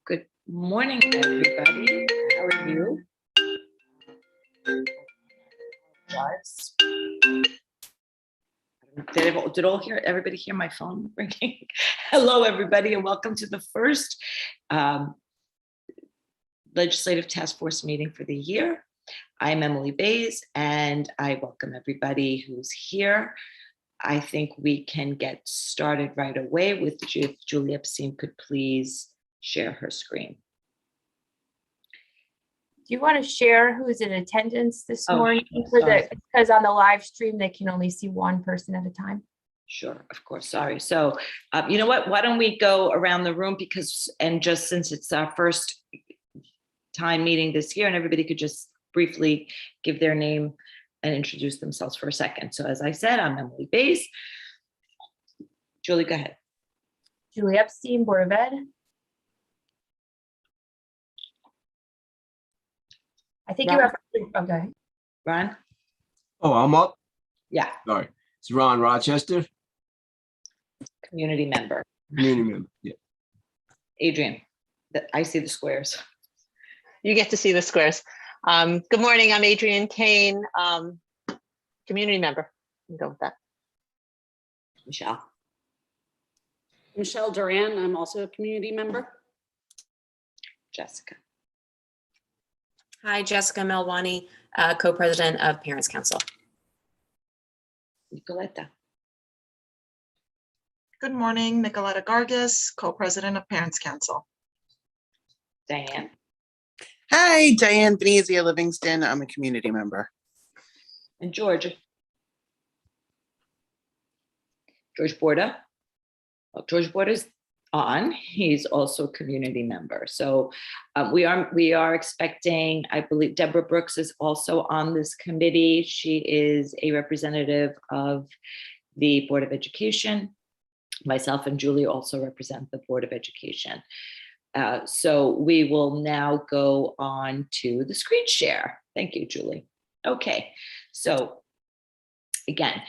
Good morning, everybody. How are you? Did everybody hear my phone ringing? Hello, everybody, and welcome to the first Legislative Task Force meeting for the year. I'm Emily Bays, and I welcome everybody who's here. I think we can get started right away with if Julie Epstein could please share her screen. Do you want to share who's in attendance this morning? Sure. Because on the live stream, they can only see one person at a time. Sure, of course, sorry. So you know what, why don't we go around the room and just since it's our first time meeting this year and everybody could just briefly give their name and introduce themselves for a second. So as I said, I'm Emily Bays. Julie, go ahead. Julie Epstein, Board of Ed. I think Ron? you have, okay. Ron? Oh, I'm up? Yeah. Sorry. It's Ron Rochester. Community member. Community member, yeah. Adrian, I see the squares. You get to see the squares. Good morning, I'm Adrian Kane, community member. I'll go with that. Michelle. Michelle Duran, I'm also a community member. Jessica. Hi, Jessica Melwani, co-president of Parents Council. Nicoletta. Good morning, Nicoletta Gargis, co-president of Parents Council. Diane. Hi, Diane Venezia Livingston. I'm a community member. And George. George Borda. Well, George Borda's on. He's also a community member. So we are expecting, I believe Deborah Brooks is also on this committee. She is a representative of the Board of Education. Myself and Julie also represent the Board of Education. So we will now go on to the screen share. Thank you, Julie. Okay, so again,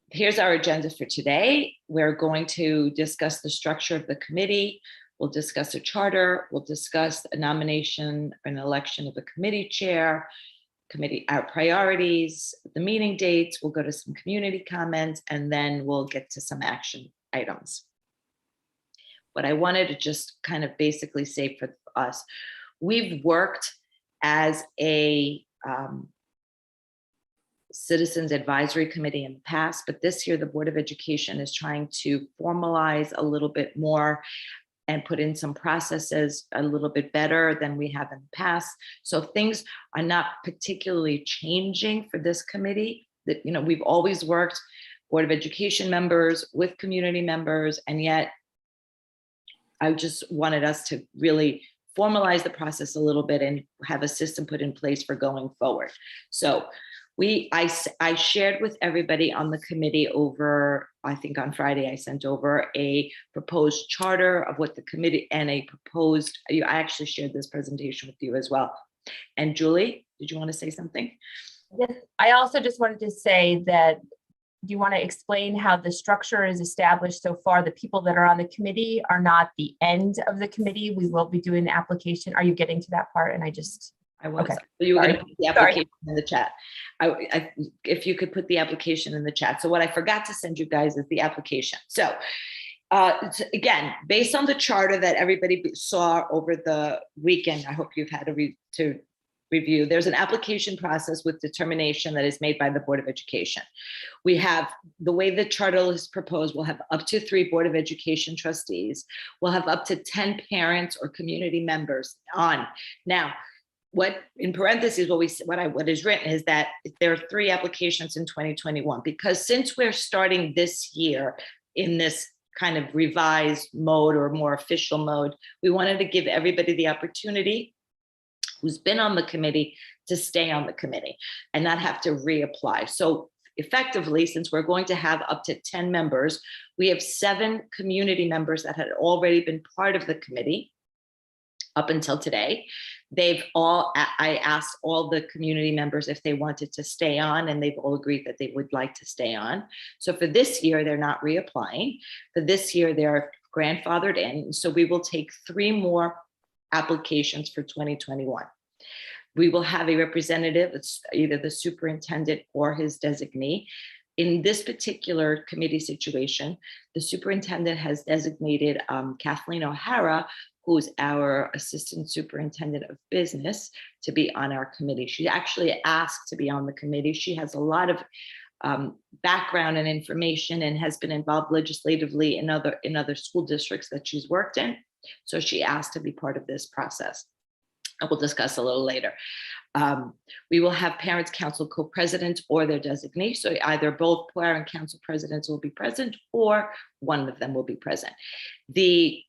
here's our agenda for today. We're going to discuss the structure of the committee. We'll discuss a charter. We'll discuss a nomination and election of a committee chair, our priorities, the meeting dates. We'll go to some community comments, and then we'll get to some action items. What I wanted to just kind of basically say for us, we've worked as a Citizens Advisory Committee in the past, but this year the Board of Education is trying to formalize a little bit more and put in some processes a little bit better than we have in the past. So things are not particularly changing for this committee. That, you know, we've always worked Board of Education members with community members, and yet I just wanted us to really formalize the process a little bit and have a system put in place for going forward. So I shared with everybody on the committee over, I think on Friday, I sent over a proposed charter of what the committee and I actually shared this presentation with you as well. And Julie, did you want to say something? Yes, I also just wanted to say that, do you want to explain how the structure is established so far? The people that are on the committee are not the end of the committee. We will be doing the application. Are you getting to that part? And I was. Okay. So you were going to put the application in the chat. If you could put the application in the chat. So what I forgot to send you guys is the application. So again, based on the charter that everybody saw over the weekend, I hope you've had to review. There's an application process with determination that is made by the Board of Education. We have, the way the charter is proposed, we'll have up to 3 Board of Education trustees. We'll have up to 10 parents or community members on. Now, what in parentheses, what is written is that there are 3 applications in 2021, because since we're starting this year in this kind of revised mode or more official mode, we wanted to give everybody the opportunity who's been on the committee to stay on the committee and not have to reapply. So effectively, since we're going to have up to 10 members, we have 7 community members that had already been part of the committee up until today. I asked all the community members if they wanted to stay on, and they've all agreed that they would like to stay on. So for this year, they're not reapplying. For this year, they're grandfathered in. So we will take 3 more applications for 2021. We will have a representative, it's either the superintendent or his designee. In this particular committee situation, the superintendent has designated Kathleen O'Hara, who's our assistant superintendent of business, to be on our committee. She actually asked to be on the committee. She has a lot of background and information and has been involved legislatively in other school districts that she's worked in. So she asked to be part of this process. And we'll discuss a little later. We will have Parents Council co-presidents or their designee. So either both Parent Council presidents will be present or one of them will be present. The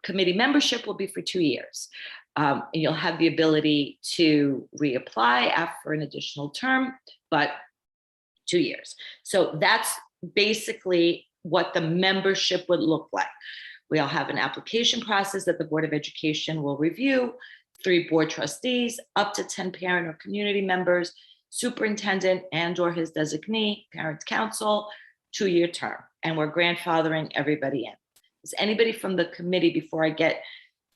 committee membership will be for 2 years. And you'll have the ability to reapply after an additional term, but 2 years. So that's basically what the membership would look like. We'll have an application process that the Board of Education will review, 3 board trustees, up to 10 parent or community members, superintendent and or his designee, Parents Council, 2-year term. And we're grandfathering everybody in. Does anybody from the committee, before I get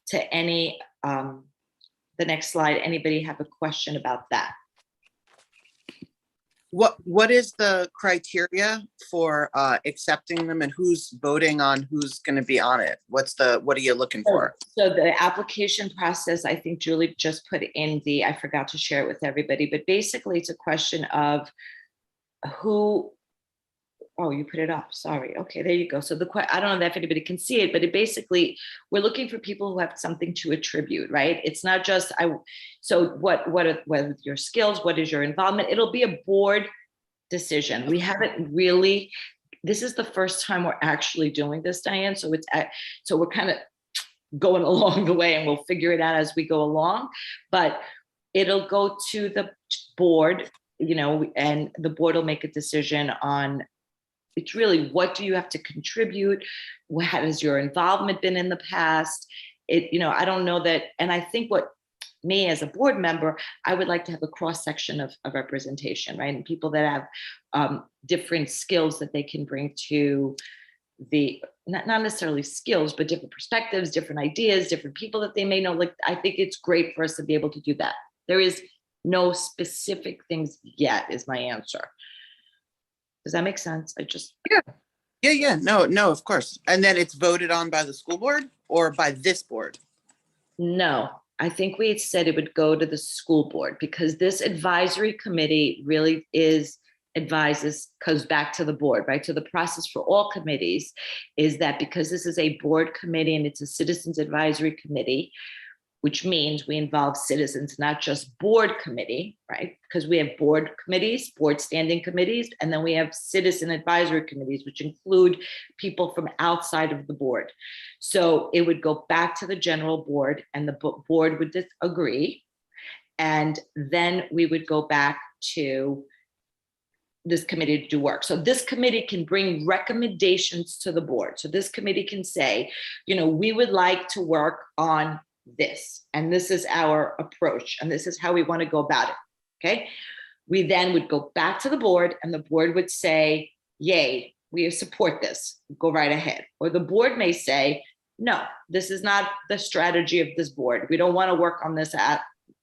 to any, the next slide, anybody have a question about that? What is the criteria for accepting them, and who's voting on who's going to be on it? What are you looking for? So the application process, I think Julie just put in I forgot to share it with everybody, but basically it's a question of who, oh, you put it up, sorry. Okay, there you go. So I don't know if anybody can see it, but it basically, we're looking for people who have something to attribute, right? It's not just, so what are your skills? What is your involvement? It'll be a board decision. We haven't really, this is the first time we're actually doing this, Diane. So we're kind of going along the way and we'll figure it out as we go along, but it'll go to the board, and the board will make a decision on, it's really, what do you have to contribute? What has your involvement been in the past? I don't know that. And I think me as a board member, I would like to have a cross section of representation, right? And people that have different skills that they can bring to not necessarily skills, but different perspectives, different ideas, different people that they may know. Like, I think it's great for us to be able to do that. There is no specific things yet, is my answer. Does that make sense? Yeah. No, of course. And then it's voted on by the school board or by this board? No, I think we had said it would go to the school board, because this advisory committee really goes back to the board, right? So the process for all committees is that, because this is a board committee and it's a citizens advisory committee, which means we involve citizens, not just board committee, right? Because we have board committees, board standing committees, and then we have citizen advisory committees, which include people from outside of the board. So it would go back to the general board, and the board would agree. And then we would go back to this committee to do work. So this committee can bring recommendations to the board. So this committee can say, we would like to work on this, and this is our approach, and this is how we want to go about it. Okay. We then would go back to the board, and the board would say, yay, we support this, go right ahead. Or the board may say, no, this is not the strategy of this board. We don't want to work on this.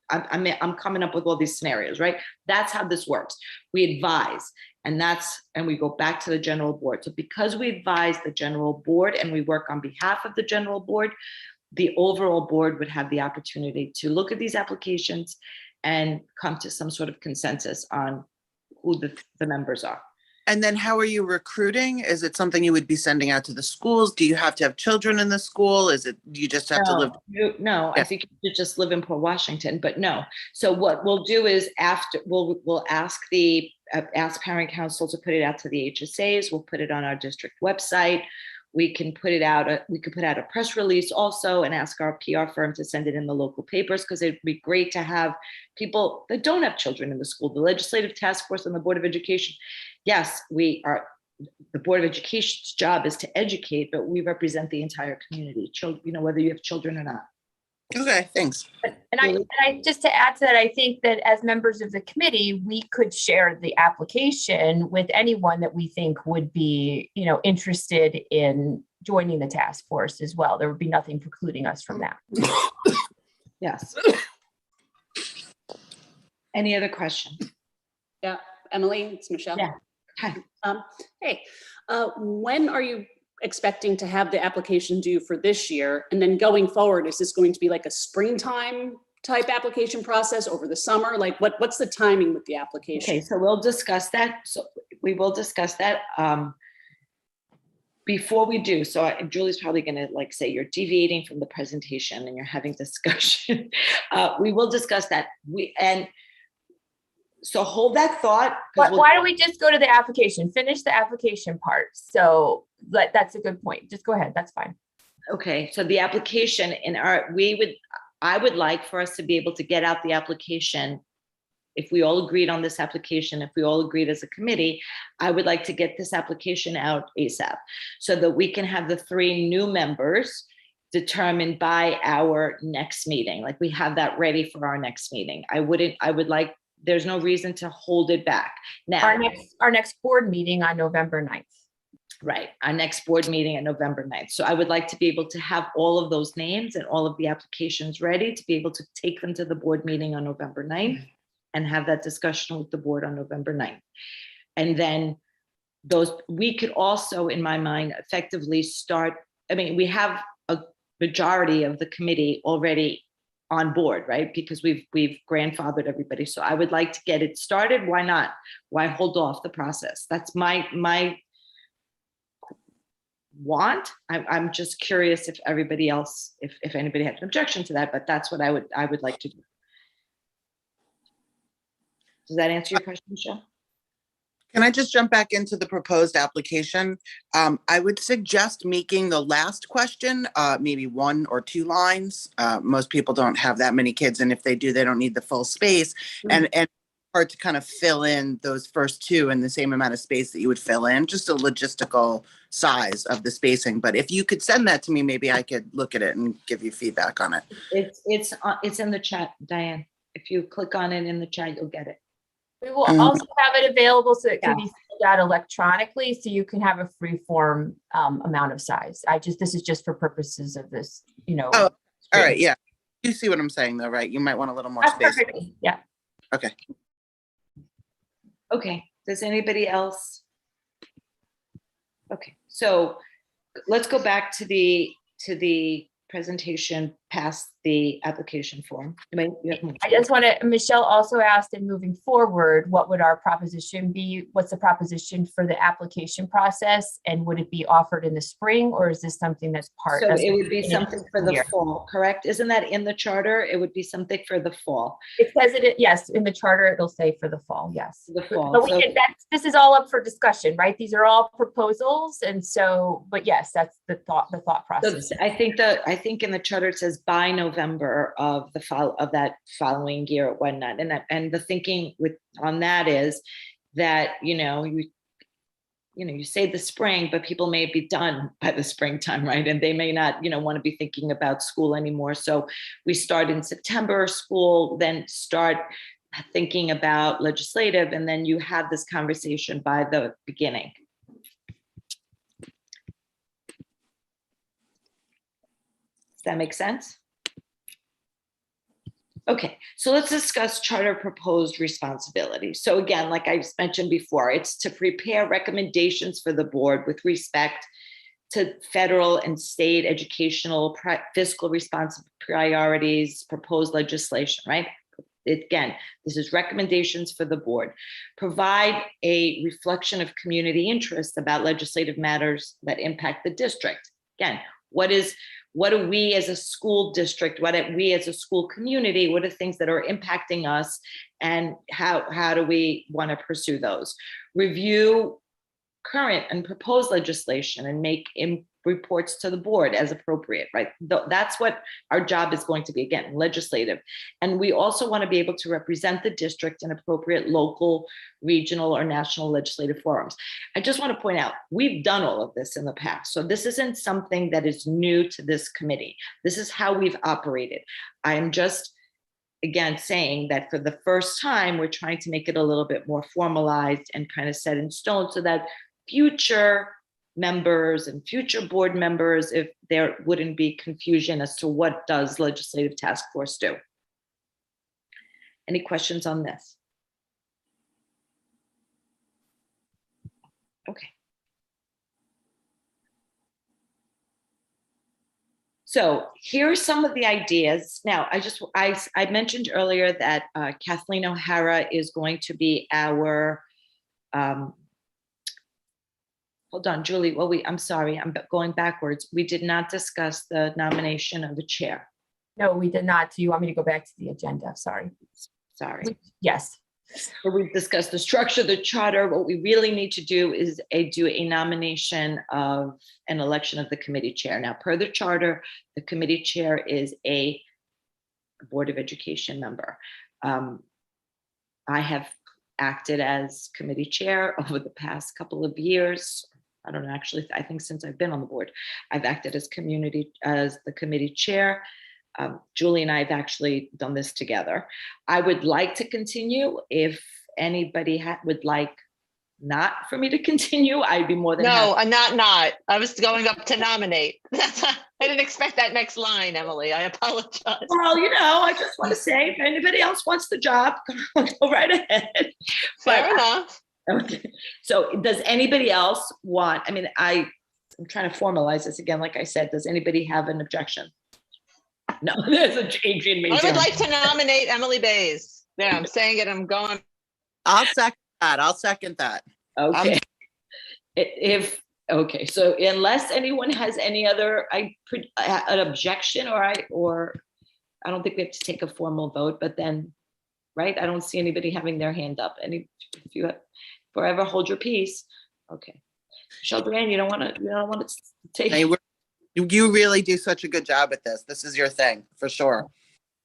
I'm coming up with all these scenarios, right? That's how this works. We advise, and we go back to the general board. So because we advise the general board and we work on behalf of the general board, the overall board would have the opportunity to look at these applications and come to some sort of consensus on who the members are. And then how are you recruiting? Is it something you would be sending out to the schools? Do you have to have children in the school? Do you just have to live? No, I think you should just live in Port Washington, but no. So what we'll do is we'll ask Parent Council to put it out to the HSAs. We'll put it on our district website. We can put it out. We could put out a press release also and ask our PR firm to send it in the local papers, because it'd be great to have people that don't have children in the school. The Legislative Task Force and the Board of Education. Yes, the Board of Education's job is to educate, but we represent the entire community, children, whether you have children or not. Okay, thanks. And I just to add to that, I think that as members of the committee, we could share the application with anyone that we think would be, interested in joining the task force as well. There would be nothing precluding us from that. Yes. Any other questions? Yeah, Emily, it's Michelle. Yeah. Hi. Hey, when are you expecting to have the application due for this year? And then going forward, is this going to be like a springtime type application process over the summer? Like what's the timing with the application? Okay, so we'll discuss that. So we will discuss that. Before we do, so Julie's probably going to like say you're deviating from the presentation and you're having discussion. We will discuss that. So hold that thought. Why don't we just go to the application, finish the application part? So that's a good point. Just go ahead. That's fine. Okay, so the application I would like for us to be able to get out the application. If we all agreed on this application, if we all agreed as a committee, I would like to get this application out ASAP so that we can have the 3 new members determined by our next meeting. Like we have that ready for our next meeting. There's no reason to hold it back. Now, Our next board meeting on November 9th. right, our next board meeting on November 9th. So I would like to be able to have all of those names and all of the applications ready to be able to take them to the board meeting on November 9th and have that discussion with the board on November 9th. And then we could also, in my mind, effectively start, we have a majority of the committee already on board, right? Because we've grandfathered everybody. So I would like to get it started. Why not? Why hold off the process? That's my want. I'm just curious if everybody else, if anybody had an objection to that, but that's what I would like to do. Does that answer your question, Michelle? Can I just jump back into the proposed application? I would suggest making the last question, maybe 1 or 2 lines. Most people don't have that many kids, and if they do, they don't need the full space. And hard to kind of fill in those first 2 in the same amount of space that you would fill in, just a logistical size of the spacing. But if you could send that to me, maybe I could look at it and give you feedback on it. It's in the chat, Diane. If you click on it in the chat, you'll get it. We will also have it available so it can be filled out electronically, so you can have a free form amount of size. This is just for purposes of this, Oh, all right. Yeah. You see what I'm saying though, right? You might want a little more space. Perfect. Yeah. Okay. Okay. Does anybody else? Okay. So let's go back to the presentation past the application form. I just want to, Michelle also asked, in moving forward, what would our proposition be? What's the proposition for the application process? And would it be offered in the spring, or is this something that's part So of it would be something for the year? fall, correct? Isn't that in the charter? It would be something for the fall. It says it, yes, in the charter, it'll say for the fall, yes. The fall. But So- this is all up for discussion, right? These are all proposals. And so, but yes, that's the thought process. So I think in the charter it says by November of that following year at one night, and the thinking on that is that you say the spring, but people may be done by the springtime, right? And they may not want to be thinking about school anymore. So we start in September school, then start thinking about legislative, and then you have this conversation by the beginning. Does that make sense? Okay, so let's discuss charter proposed responsibilities. So again, like I mentioned before, it's to prepare recommendations for the board with respect to federal and state educational fiscal priorities, proposed legislation, right? Again, this is recommendations for the board. Provide a reflection of community interest about legislative matters that impact the district. Again, what do we as a school district, what do we as a school community, what are things that are impacting us, and how do we want to pursue those? Review current and proposed legislation and make reports to the board as appropriate, right? That's what our job is going to be, again, legislative. And we also want to be able to represent the district in appropriate local, regional, or national legislative forums. I just want to point out, we've done all of this in the past. So this isn't something that is new to this committee. This is how we've operated. I'm just, again, saying that for the first time, we're trying to make it a little bit more formalized and kind of set in stone so that future members and future board members if there wouldn't be confusion as to what does Legislative Task Force do. Any questions on this? Okay. So here are some of the ideas. Now, I mentioned earlier that Kathleen O'Hara is going to be our, hold on, Julie, I'm sorry, I'm going backwards. We did not discuss the nomination of the chair. No, we did not. Do you want me to go back to the agenda? Sorry. Sorry. Yes. So we've discussed the structure, the charter. What we really need to do is do a nomination of an election of the committee chair. Now, per the charter, the committee chair is a Board of Education member. I have acted as committee chair over the past couple of years. I don't know, actually, I think since I've been on the board, I've acted as the committee chair. Julie and I have actually done this together. I would like to continue. If anybody would like not for me to continue, I'd be more than happy. No, I'm not. I was going up to nominate. I didn't expect that next line, Emily. I apologize. Well, I just want to say, if anybody else wants the job, go right ahead. Fair enough. Okay. So does anybody else want, I'm trying to formalize this again. Like I said, does anybody have an objection? No, there's a Adrian Mason. I would like to nominate Emily Bays. There, I'm saying it. I'm going. I'll second that. Okay. Okay. So unless anyone has any other, an objection, or I don't think we have to take a formal vote, but then, right? I don't see anybody having their hand up. If you have, forever hold your peace. Okay. Sheldrain, you don't want to take. Hey, you really do such a good job at this. This is your thing, for sure.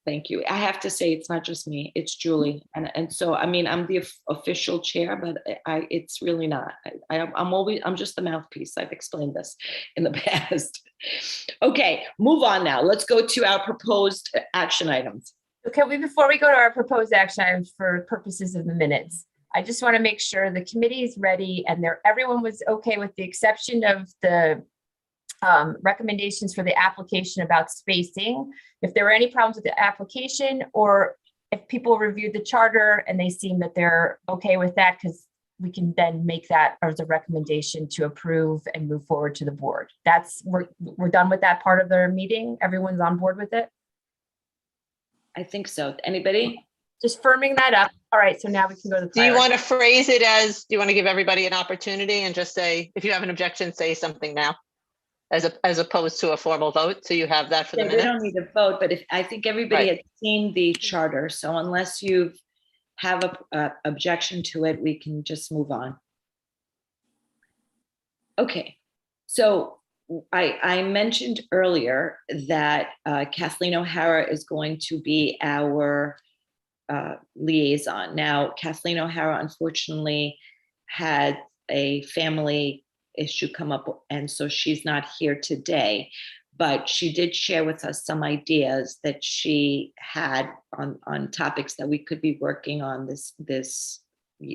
Thank you. I have to say, it's not just me, it's Julie. And so, I'm the official chair, but it's really not. I'm just the mouthpiece. I've explained this in the past. Okay, move on now. Let's go to our proposed action items. Okay, before we go to our proposed action items for purposes of the minutes, I just want to make sure the committee is ready and everyone was okay with the exception of the recommendations for the application about spacing. If there were any problems with the application, or if people reviewed the charter and they seem that they're okay with that, because we can then make that as a recommendation to approve and move forward to the board. We're done with that part of the meeting. Everyone's on board with it. I think so. Anybody? Just firming that up. All right, so now we can go to the. Do you want to phrase it as, do you want to give everybody an opportunity and just say, if you have an objection, say something now, as opposed to a formal vote? So you have that for the We minute. don't need a vote, but I think everybody Right. has seen the charter. So unless you have a objection to it, we can just move on. Okay, so I mentioned earlier that Kathleen O'Hara is going to be our liaison. Now, Kathleen O'Hara unfortunately had a family issue come up, and so she's not here today, but she did share with us some ideas that she had on topics that we could be working on this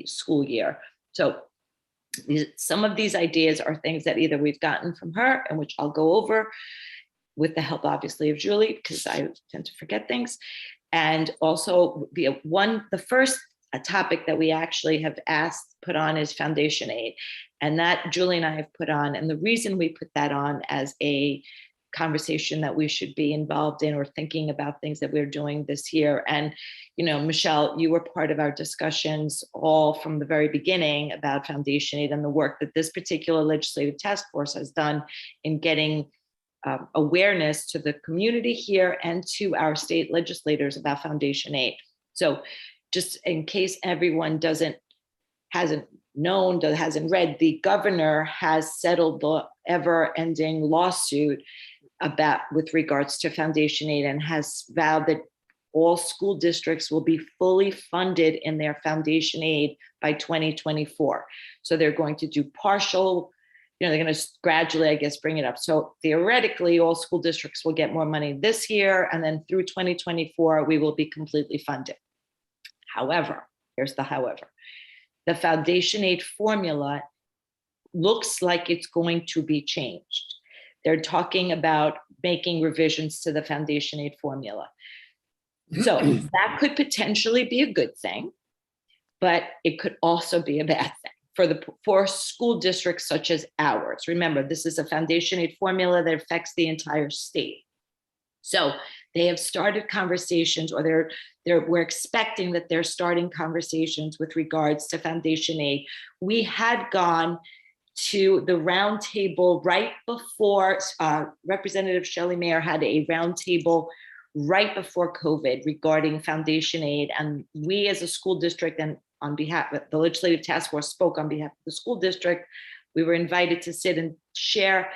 school year. So some of these ideas are things that either we've gotten from her, and which I'll go over with the help, obviously, of Julie, because I tend to forget things. And also the first topic that we actually have put on is foundation aid. And that Julie and I have put on. And the reason we put that on as a conversation that we should be involved in, or thinking about things that we're doing this year. And, Michelle, you were part of our discussions all from the very beginning about foundation aid and the work that this particular legislative task force has done in getting awareness to the community here and to our state legislators about foundation aid. So just in case everyone hasn't read, the governor has settled the ever-ending lawsuit with regards to foundation aid, and has vowed that all school districts will be fully funded in their foundation aid by 2024. So they're going to do partial, they're going to gradually, I guess, bring it up. So theoretically, all school districts will get more money this year, and then through 2024, we will be completely funded. However, here's the however. The foundation aid formula looks like it's going to be changed. They're talking about making revisions to the foundation aid formula. So that could potentially be a good thing, but it could also be a bad thing for school districts such as ours. Remember, this is a foundation aid formula that affects the entire state. So they have started conversations, or we're expecting that they're starting conversations with regards to foundation aid. We had gone to the roundtable right before Representative Shelley Mayer had a roundtable right before COVID regarding foundation aid. And we as a school district, and on behalf of the legislative task force, spoke on behalf of the school district. We were invited to sit and share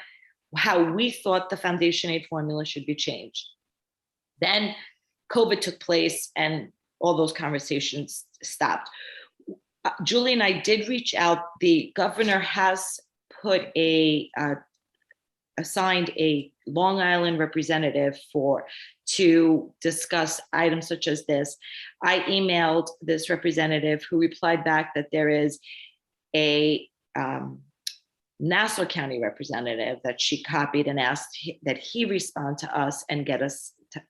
how we thought the foundation aid formula should be changed. Then COVID took place and all those conversations stopped. Julie and I did reach out. The governor has put assigned a Long Island representative to discuss items such as this. I emailed this representative who replied back that there is a Nassau County representative that she copied and asked that he respond to us and get us to,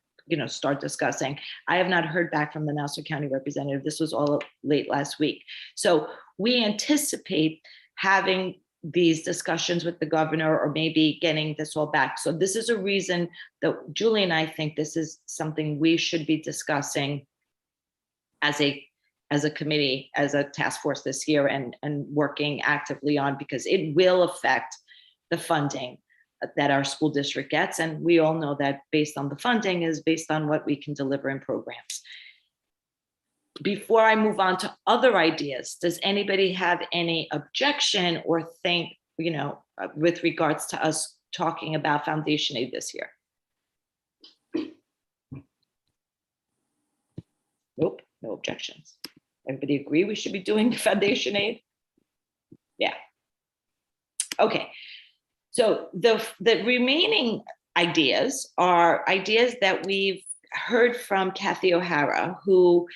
start discussing. I have not heard back from the Nassau County representative. This was all late last week. So we anticipate having these discussions with the governor, or maybe getting this all back. So this is a reason that Julie and I think this is something we should be discussing as a committee, as a task force this year, and working actively on, because it will affect the funding that our school district gets. And we all know that based on the funding is based on what we can deliver in programs. Before I move on to other ideas, does anybody have any objection or think, with regards to us talking about foundation aid this year? Nope, no objections. Everybody agree we should be doing foundation aid? Yeah. Okay. So the remaining ideas are ideas that we've heard from Kathy O'Hara, who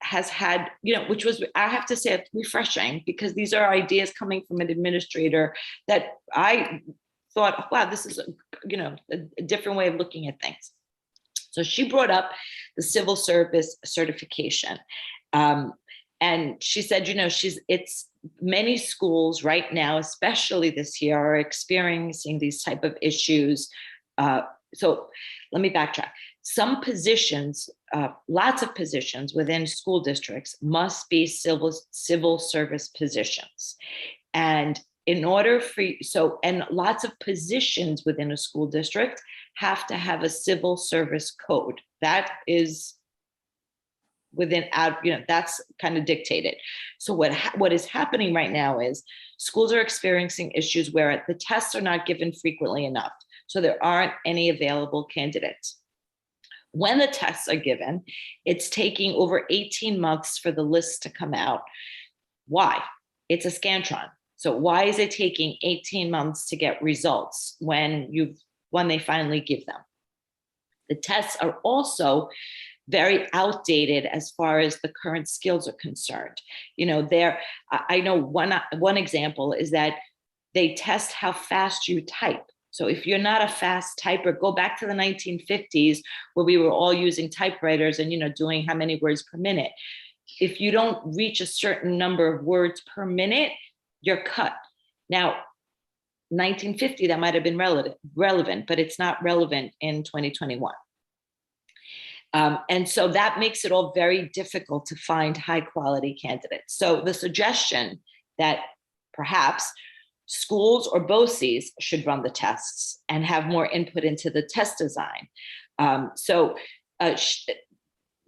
has had, which was, I have to say, refreshing, because these are ideas coming from an administrator that I thought, wow, this is a different way of looking at things. So she brought up the civil service certification. And she said, it's many schools right now, especially this year, are experiencing these type of issues. So let me backtrack. Some positions, lots of positions within school districts must be civil service positions. And in order and lots of positions within a school district have to have a civil service code. That is that's kind of dictated. So what is happening right now is schools are experiencing issues where the tests are not given frequently enough. So there aren't any available candidates. When the tests are given, it's taking over 18 months for the list to come out. Why? It's a Scantron. So why is it taking 18 months to get results when they finally give them? The tests are also very outdated as far as the current skills are concerned. I know one example is that they test how fast you type. So if you're not a fast typer, go back to the 1950s where we were all using typewriters and, doing how many words per minute. If you don't reach a certain number of words per minute, you're cut. Now, 1950, that might have been relevant, but it's not relevant in 2021. And so that makes it all very difficult to find high quality candidates. So the suggestion that perhaps schools or BOCES should run the tests and have more input into the test design.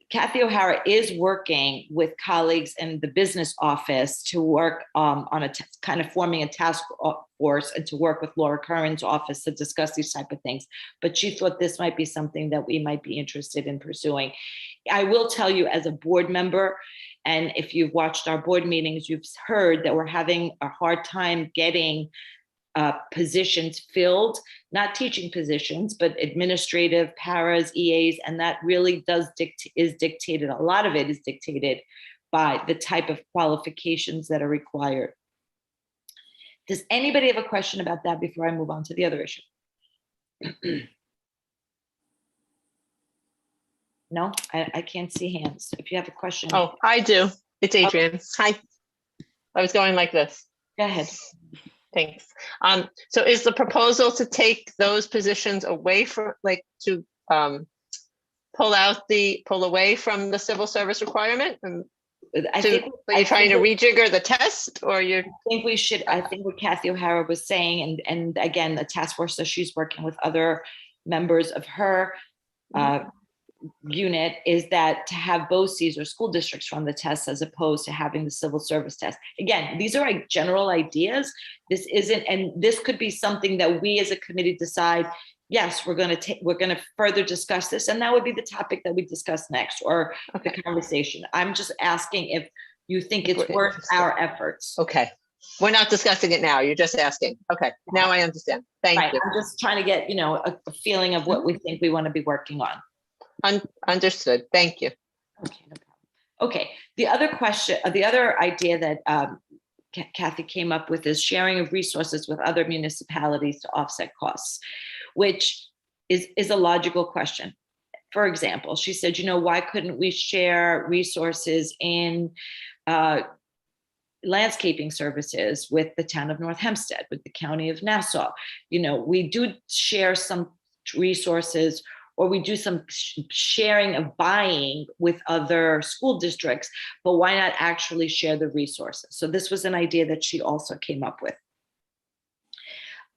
Kathy O'Hara is working with colleagues in the business office to work on kind of forming a task force, and to work with Laura Curran's office to discuss these type of things. But she thought this might be something that we might be interested in pursuing. I will tell you, as a board member, and if you've watched our board meetings, you've heard that we're having a hard time getting positions filled, not teaching positions, but administrative, paras, EAs, and that really is dictated. A lot of it is dictated by the type of qualifications that are required. Does anybody have a question about that before I move on to the other issue? No, I can't see hands. If you have a question, Oh, I do. It's Adrian. Hi. I was going like this. go ahead. Thanks. So is the proposal to take those positions away from, like, to pull away from the civil service requirement? And I to, think are you trying to rejigger the test, or you're? I think what Kathy O'Hara was saying, and again, the task force that she's working with other members of her unit, is that to have BOCES or school districts run the tests as opposed to having the civil service test. Again, these are like general ideas. This isn't, and this could be something that we as a committee decide, yes, we're going to further discuss this, and that would be the topic that we discuss next, or the conversation. I'm just asking if you think it's worth our efforts. Okay. We're not discussing it now. You're just asking. Okay. Now I understand. Thank you. I'm just trying to get, a feeling of what we think we want to be working on. Understood. Thank you. Okay, no problem. Okay, the other idea that Kathy came up with is sharing of resources with other municipalities to offset costs, which is a logical question. For example, she said, why couldn't we share resources in landscaping services with the town of North Hempstead, with the county of Nassau? We do share some resources, or we do some sharing of buying with other school districts, but why not actually share the resources? So this was an idea that she also came up with.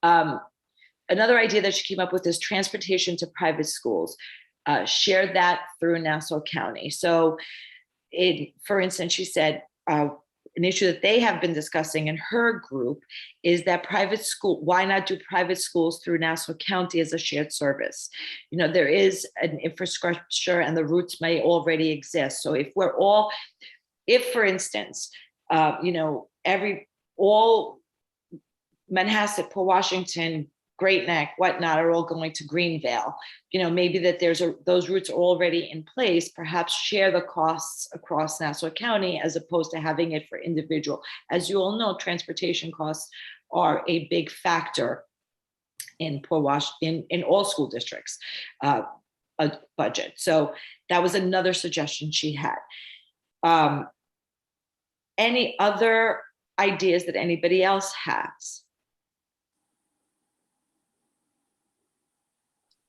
Another idea that she came up with is transportation to private schools. Share that through Nassau County. So for instance, she said, an issue that they have been discussing in her group is that why not do private schools through Nassau County as a shared service? There is an infrastructure and the routes may already exist. So if for instance, all Manhasset, Port Washington, Great Neck, whatnot, are all going to Greenvale. Maybe that those routes are already in place, perhaps share the costs across Nassau County as opposed to having it for individual. As you all know, transportation costs are a big factor in in all school districts budget. So that was another suggestion she had. Any other ideas that anybody else has?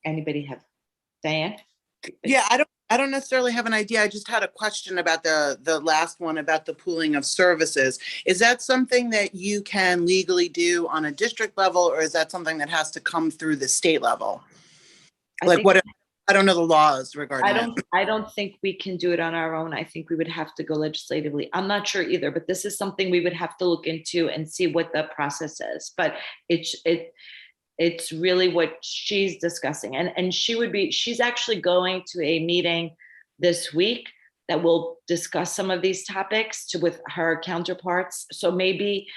Anybody have? Diane? Yeah, I don't necessarily have an idea. I just had a question about the last one about the pooling of services. Is that something that you can legally do on a district level, or is that something that has to come through the state level? I don't know the laws regarding that. I don't think we can do it on our own. I think we would have to go legislatively. I'm not sure either, but this is something we would have to look into and see what the process is. But it's really what she's discussing. And she's actually going to a meeting this week that will discuss some of these topics with her counterparts. So maybe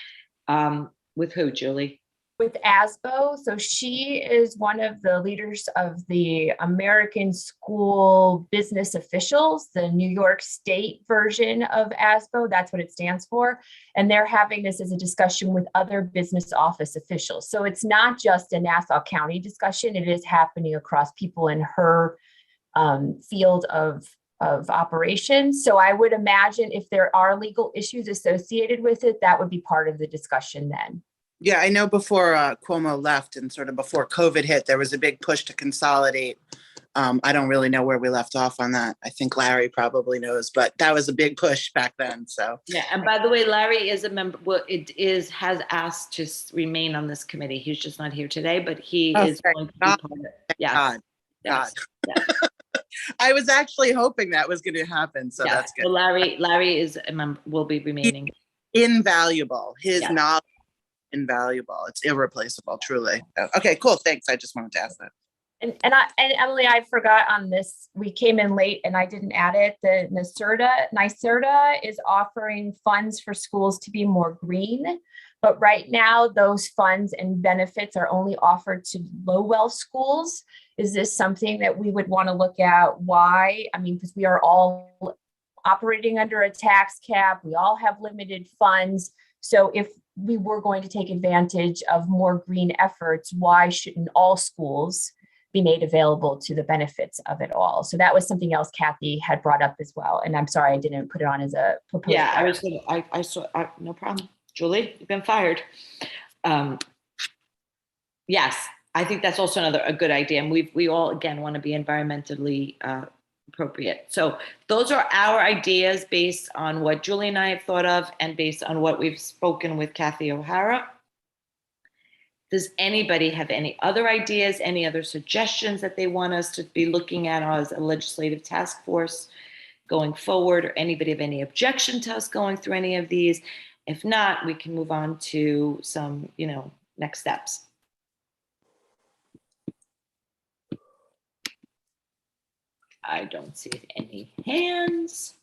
with who, Julie? With ASBO. So she is one of the leaders of the American School Business Officials, the New York State version of ASBO. That's what it stands for. And they're having this as a discussion with other business office officials. So it's not just a Nassau County discussion. It is happening across people in her field of operations. So I would imagine if there are legal issues associated with it, that would be part of the discussion then. Yeah, I know before Cuomo left and sort of before COVID hit, there was a big push to consolidate. I don't really know where we left off on that. I think Larry probably knows, but that was a big push back then. So yeah. And by the way, Larry is a member. Well, has asked to remain on this committee. He's just not here today, but he is going to be part of it. Yes. God. I was actually hoping that was going to happen. So that's good. So Larry is a member. Will be remaining. Invaluable. His knowledge. Invaluable. It's irreplaceable, truly. Okay, cool. Thanks. I just wanted to ask that. And Emily, I forgot on this. We came in late and I didn't add it. The NYSERDA is offering funds for schools to be more green. But right now, those funds and benefits are only offered to low-well schools. Is this something that we would want to look at? Why? I mean, because we are all operating under a tax cap. We all have limited funds. So if we were going to take advantage of more green efforts, why shouldn't all schools be made available to the benefits of it all? So that was something else Kathy had brought up as well. And I'm sorry I didn't put it on as a proposal. Yeah, I was gonna, I saw, no problem. Julie, you've been fired. Yes, I think that's also a good idea. And we all, again, want to be environmentally appropriate. So those are our ideas based on what Julie and I have thought of and based on what we've spoken with Kathy O'Hara. Does anybody have any other ideas, any other suggestions that they want us to be looking at as a legislative task force going forward, or anybody have any objection to us going through any of these? If not, we can move on to some, next steps. I don't see any hands.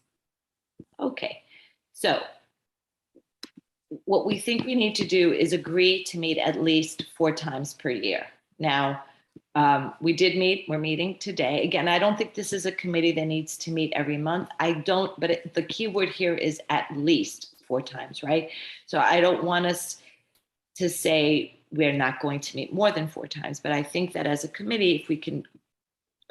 Okay, so what we think we need to do is agree to meet at least 4 times per year. Now, we did meet, we're meeting today. Again, I don't think this is a committee that needs to meet every month. But the key word here is at least 4 times, right? So I don't want us to say we're not going to meet more than 4 times, but I think that as a committee, if we can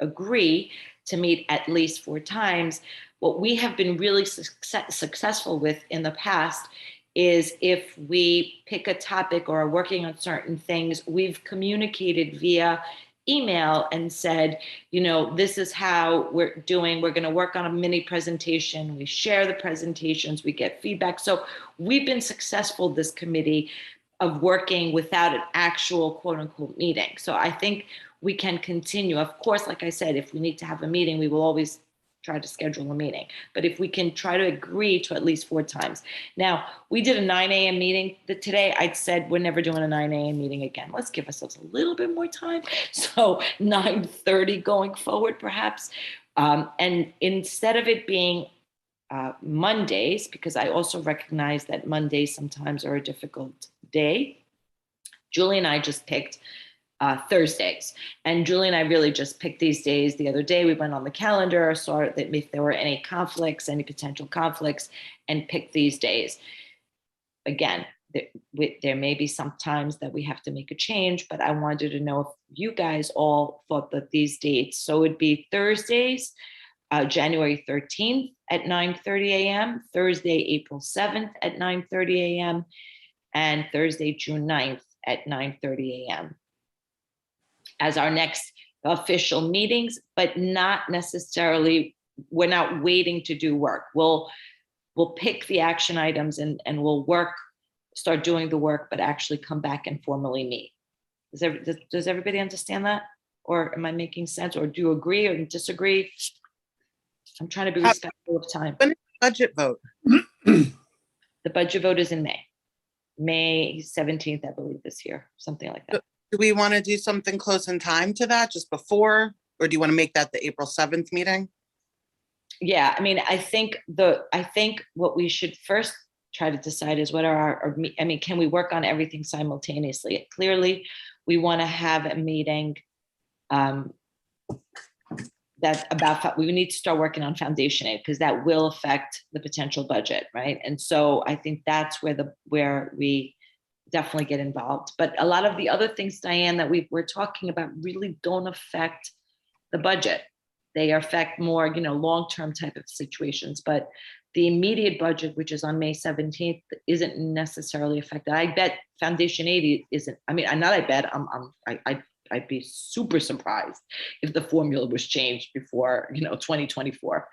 agree to meet at least 4 times, what we have been really successful with in the past is if we pick a topic or are working on certain things, we've communicated via email and said, this is how we're doing. We're going to work on a mini presentation. We share the presentations, we get feedback. So we've been successful, this committee, of working without an actual quote unquote meeting. So I think we can continue. Of course, like I said, if we need to have a meeting, we will always try to schedule a meeting. But if we can try to agree to at least 4 times. Now, we did a 9 a.m. meeting today. I'd said we're never doing a 9 a.m. meeting again. Let's give ourselves a little bit more time. So 9:30 going forward, perhaps. And instead of it being Mondays, because I also recognize that Mondays sometimes are a difficult day, Julie and I just picked Thursdays. And Julie and I really just picked these days. The other day we went on the calendar, saw that if there were any conflicts, any potential conflicts, and picked these days. Again, there may be some times that we have to make a change, but I wanted to know if you guys all thought that these dates, so it'd be Thursdays, January 13th at 9:30 a.m., Thursday, April 7th at 9:30 a.m., and Thursday, June 9th at 9:30 a.m. as our next official meetings, but not necessarily, we're not waiting to do work. We'll pick the action items and we'll start doing the work, but actually come back and formally meet. Does everybody understand that? Or am I making sense? Or do you agree or disagree? I'm trying to be respectful of time. When is the budget vote? The budget vote is in May 17th, I believe, this year, something like that. Do we want to do something close in time to that, just before, or do you want to make that the April 7th meeting? Yeah, I mean, I think what we should first try to decide is what are can we work on everything simultaneously? Clearly, we want to have a meeting we need to start working on foundation aid, because that will affect the potential budget, right? And so I think that's where we definitely get involved. But a lot of the other things, Diane, that we're talking about really don't affect the budget. They affect more, long-term type of situations. But the immediate budget, which is on May 17th, isn't necessarily affected. I bet foundation aid isn't. I mean, not I bet. I'd be super surprised if the formula was changed before, 2024.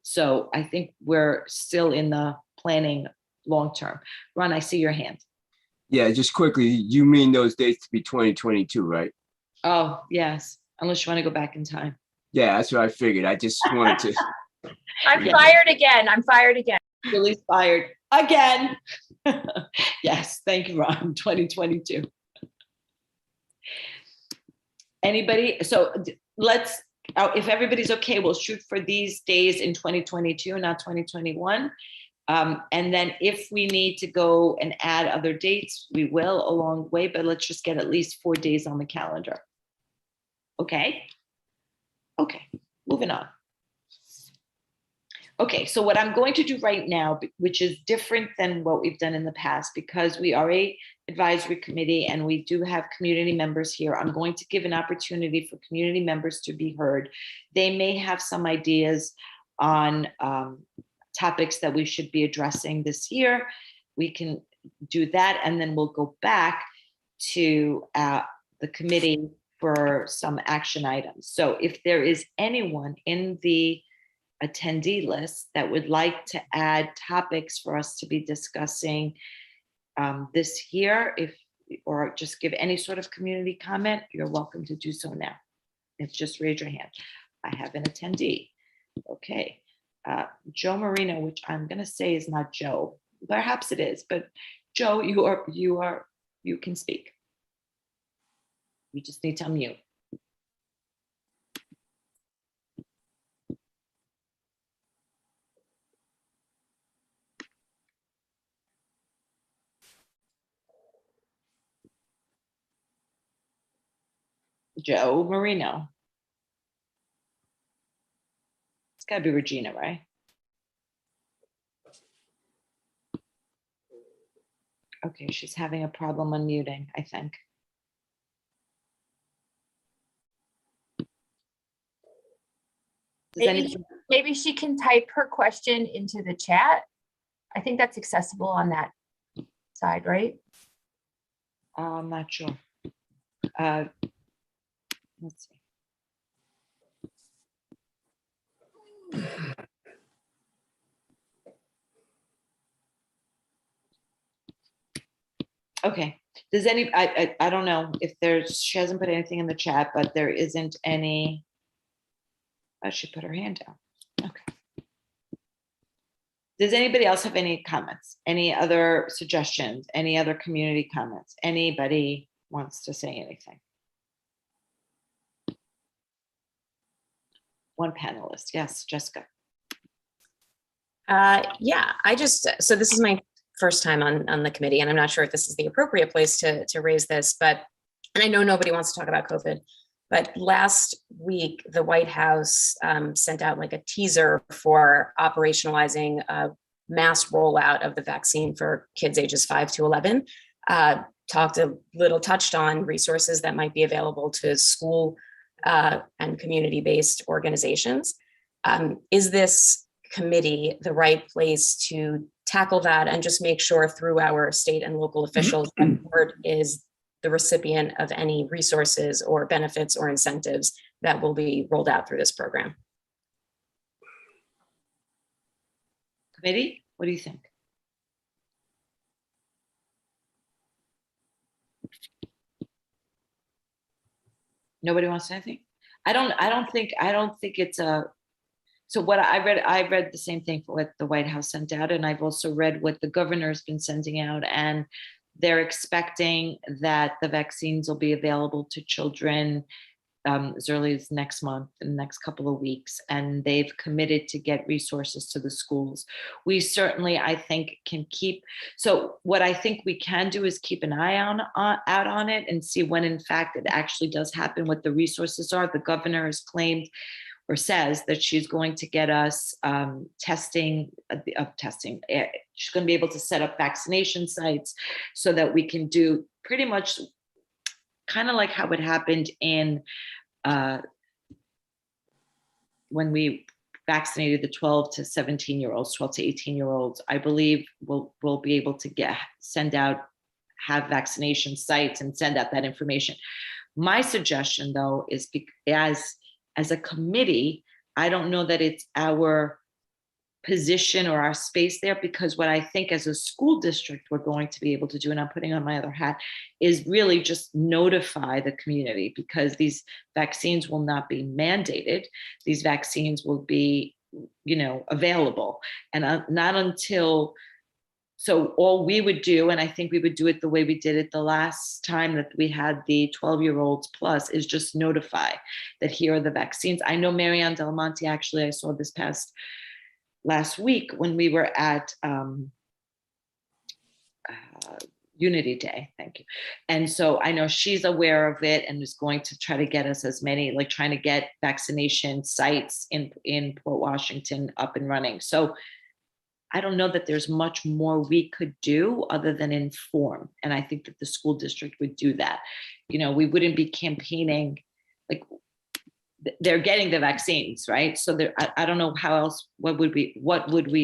So I think we're still in the planning long-term. Ron, I see your hand. Yeah, just quickly, you mean those dates to be 2022, right? Oh, yes. Unless you want to go back in time. Yeah, that's what I figured. I just wanted to. I'm Yeah. fired again. I'm fired again. Julie's fired again. Yes, thank you, Ron. 2022. Anybody? So let's, if everybody's okay, we'll shoot for these days in 2022, not 2021. And then if we need to go and add other dates, we will along the way, but let's just get at least 4 days on the calendar. Okay. Okay, moving on. Okay, so what I'm going to do right now, which is different than what we've done in the past, because we are a advisory committee and we do have community members here, I'm going to give an opportunity for community members to be heard. They may have some ideas on topics that we should be addressing this year. We can do that, and then we'll go back to the committee for some action items. So if there is anyone in the attendee list that would like to add topics for us to be discussing this year, or just give any sort of community comment, you're welcome to do so now. If just raise your hand. I have an attendee. Okay. Joe Marino, which I'm going to say is not Joe. Perhaps it is, but Joe, you can speak. You just need to unmute. Joe Marino. It's got to be Regina, right? Okay, she's having a problem unmuting, I think. Does anybody? Maybe she can type her question into the chat. I think that's accessible on that side, right? I'm not sure. Let's see. Okay. Does any, I don't know if there's, she hasn't put anything in the chat, but there isn't any. Oh, she put her hand down. Okay. Does anybody else have any comments? Any other suggestions? Any other community comments? Anybody wants to say anything? One panelist. Yes, Jessica. Yeah, so this is my first time on the committee, and I'm not sure if this is the appropriate place to raise this, and I know nobody wants to talk about COVID, but last week, the White House sent out like a teaser for operationalizing a mass rollout of the vaccine for kids ages 5 to 11. Touched on resources that might be available to school and community-based organizations. Is this committee the right place to tackle that and just make sure through our state and local officials that the board is the recipient of any resources or benefits or incentives that will be rolled out through this program? Committee, what do you think? Nobody wants anything? I don't think it's a. So what I read the same thing for what the White House sent out, and I've also read what the governor's been sending out, and they're expecting that the vaccines will be available to children as early as next month, in the next couple of weeks, and they've committed to get resources to the schools. We certainly, I think, can keep. So what I think we can do is keep an eye out on it and see when, in fact, it actually does happen, what the resources are. The governor has claimed or says that she's going to get us testing. She's going to be able to set up vaccination sites so that we can do pretty much kind of like how it happened in when we vaccinated the 12 to 17 year olds, 12 to 18 year olds. I believe we'll be able to have vaccination sites and send out that information. My suggestion, though, is as a committee, I don't know that it's our position or our space there, because what I think as a school district we're going to be able to do, and I'm putting on my other hat, is really just notify the community, because these vaccines will not be mandated. These vaccines will be, available, and not until. So all we would do, and I think we would do it the way we did it the last time that we had the 12-year-olds plus, is just notify that here are the vaccines. I know Marianne Del Monte, actually, I saw this last week when we were at Unity Day, thank you. And so I know she's aware of it and is going to try to get us as many, like trying to get vaccination sites in Port Washington up and running. So I don't know that there's much more we could do other than inform. And I think that the school district would do that. You know, we wouldn't be campaigning, like they're getting the vaccines, right? So there, I don't know how else, what would we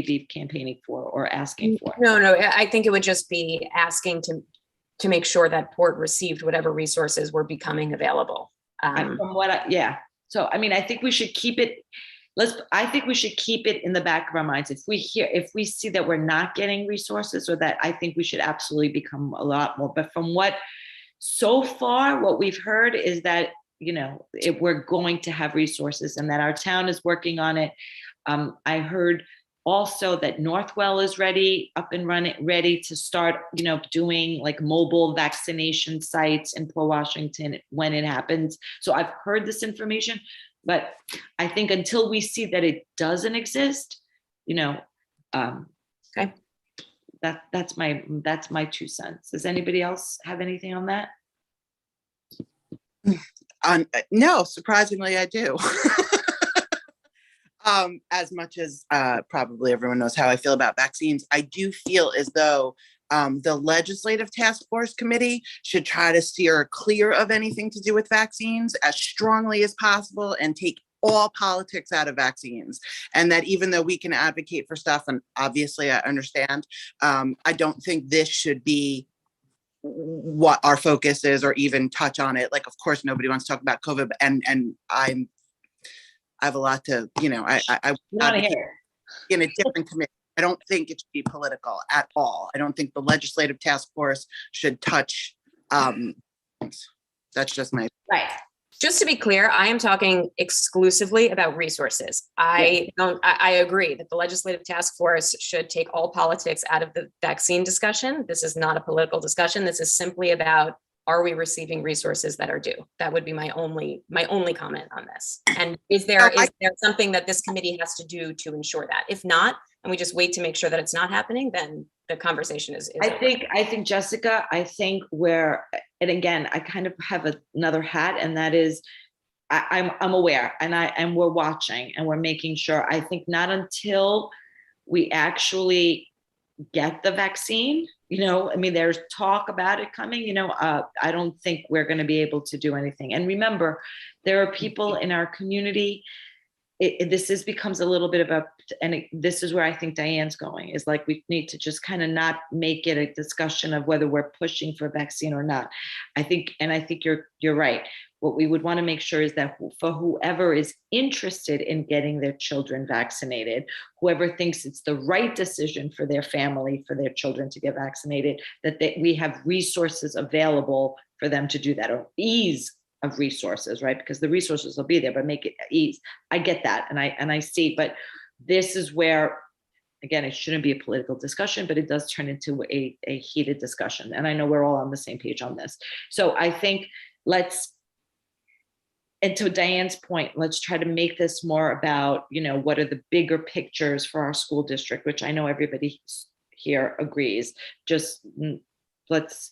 be campaigning for or asking for? No, I think it would just be asking to make sure that Port received whatever resources were becoming available. From what yeah. So, I mean, I think we should keep it, I think we should keep it in the back of our minds. If we see that we're not getting resources or that, I think we should absolutely become a lot more. But from so far, what we've heard is that, you know, we're going to have resources and that our town is working on it. I heard also that Northwell is up and running, ready to start, you know, doing like mobile vaccination sites in Port Washington when it happens. So I've heard this information, but I think until we see that it doesn't exist, you know, Okay. That's my 2 cents. Does anybody else have anything on that? No, surprisingly, I do. As much as probably everyone knows how I feel about vaccines, I do feel as though the Legislative Task Force Committee should try to steer clear of anything to do with vaccines as strongly as possible and take all politics out of vaccines. And that even though we can advocate for stuff, and obviously I understand, I don't think this should be what our focus is or even touch on it. Like, of course, nobody wants to talk about COVID, and I have a lot to, you know, I in a different committee. I don't think it should be political at all. I don't think the Legislative Task Force should touch. That's just my Right. Just to be clear, I am talking exclusively about resources. I agree that the Legislative Task Force should take all politics out of the vaccine discussion. This is not a political discussion. This is simply about, are we receiving resources that are due? That would be my only comment on this. And is there something that this committee has to do to ensure that? If not, and we just wait to make sure that it's not happening, then the conversation is I think Jessica, and again, I kind of have another hat, and that is I'm aware, and we're watching and we're making sure. I think not until we actually get the vaccine, you know, I mean, there's talk about it coming, you know, I don't think we're going to be able to do anything. And remember, there are people in our community. This becomes a little bit of this is where I think Diane's going, is like, we need to just kind of not make it a discussion of whether we're pushing for a vaccine or not. I think you're right. What we would want to make sure is that for whoever is interested in getting their children vaccinated, whoever thinks it's the right decision for their family, for their children to get vaccinated, that we have resources available for them to do that, or ease of resources, right? Because the resources will be there, but make it ease. I get that, and I see, but this is where, again, it shouldn't be a political discussion, but it does turn into a heated discussion. And I know we're all on the same page on this. So I think and to Diane's point, let's try to make this more about, you know, what are the bigger pictures for our school district, which I know everybody here agrees. Just let's.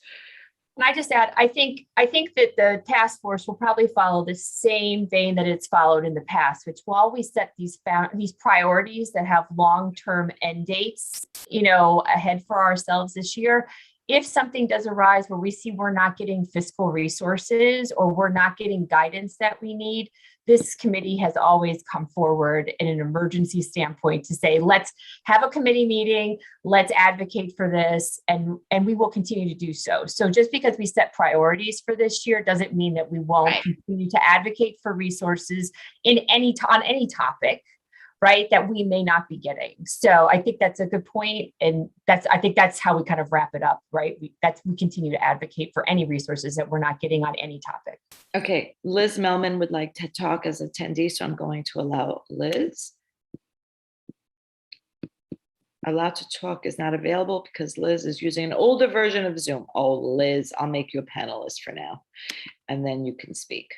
Can I just add, I think that the task force will probably follow the same vein that it's followed in the past, which while we set these priorities that have long-term end dates, you know, ahead for ourselves this year, if something does arise where we see we're not getting fiscal resources or we're not getting guidance that we need, this committee has always come forward in an emergency standpoint to say, let's have a committee meeting, let's advocate for this, and we will continue to do so. So just because we set priorities for this year doesn't mean that we won't continue to advocate for resources on any topic, right, that we may not be getting. So I think that's a good point, and I think that's how we kind of wrap it up, right? We continue to advocate for any resources that we're not getting on any topic. Okay, Liz Melman would like to talk as attendee, so I'm going to allow Liz. Allowed to talk is not available because Liz is using an older version of Zoom. Oh, Liz, I'll make you a panelist for now, and then you can speak.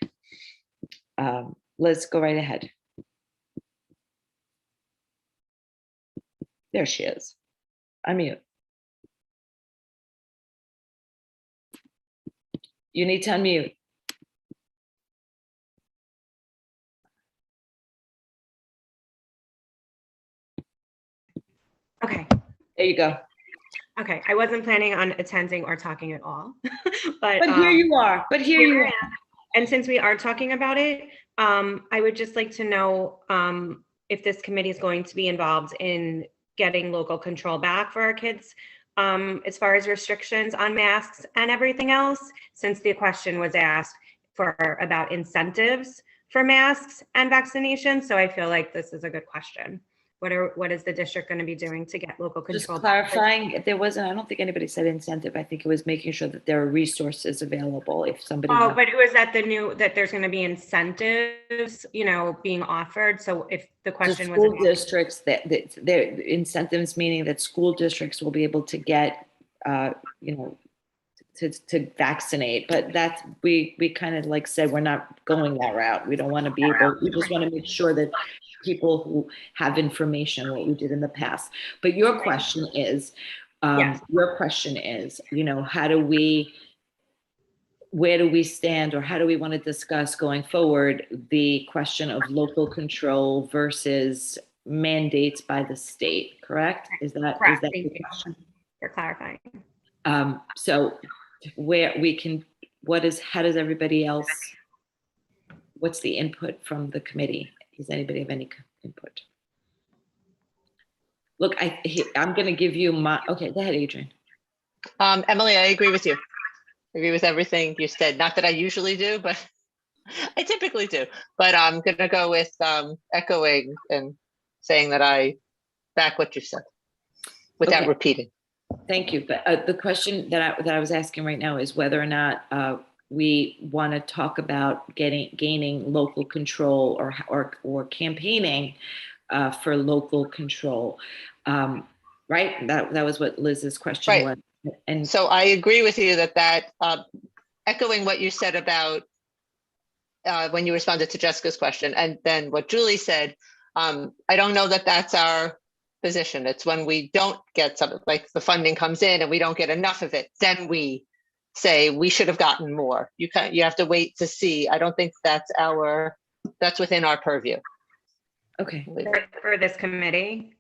Liz, go right ahead. There she is. Unmute. You need to unmute. Okay. There you go. Okay. I wasn't planning on attending or talking at all, but But here you are. But here you I are. am. And since we are talking about it, I would just like to know if this committee is going to be involved in getting local control back for our kids, as far as restrictions on masks and everything else, since the question was asked for about incentives for masks and vaccinations. So I feel like this is a good question. What is the district going to be doing to get local Just control back? clarifying, there wasn't, I don't think anybody said incentive. I think it was making sure that there are resources available if somebody. Oh, but was that that there's going to be incentives, being offered? So if the So question was. school districts, that their incentives, meaning that school districts will be able to get, to vaccinate, but that's, we kind of like said, we're not going that route. We don't want to be able, we just want to make sure that people who have information, what we did in the past. But your question is, Yes. how do we, where do we stand, or how do we want to discuss going forward the question of local control versus mandates by the state, correct? Is that Correct. the Thank you question? for clarifying. So where we can, how does everybody else, what's the input from the committee? Does anybody have any input? Look, I'm going to give you okay, go ahead, Adrian. Emily, I agree with you. I agree with everything you said. Not that I usually do, but I typically do. But I'm going to go with echoing and saying that I back what you said without Okay. repeating. Thank you. But the question that I was asking right now is whether or not we want to talk about gaining local control or campaigning for local control, right? That was what Liz's question Right. was. And so I agree with you that echoing what you said about when you responded to Jessica's question, and then what Julie said, I don't know that that's our position. It's when we don't get something, like the funding comes in and we don't get enough of it, then we say we should have gotten more. You have to wait to see. I don't think that's within our purview. okay. For this committee.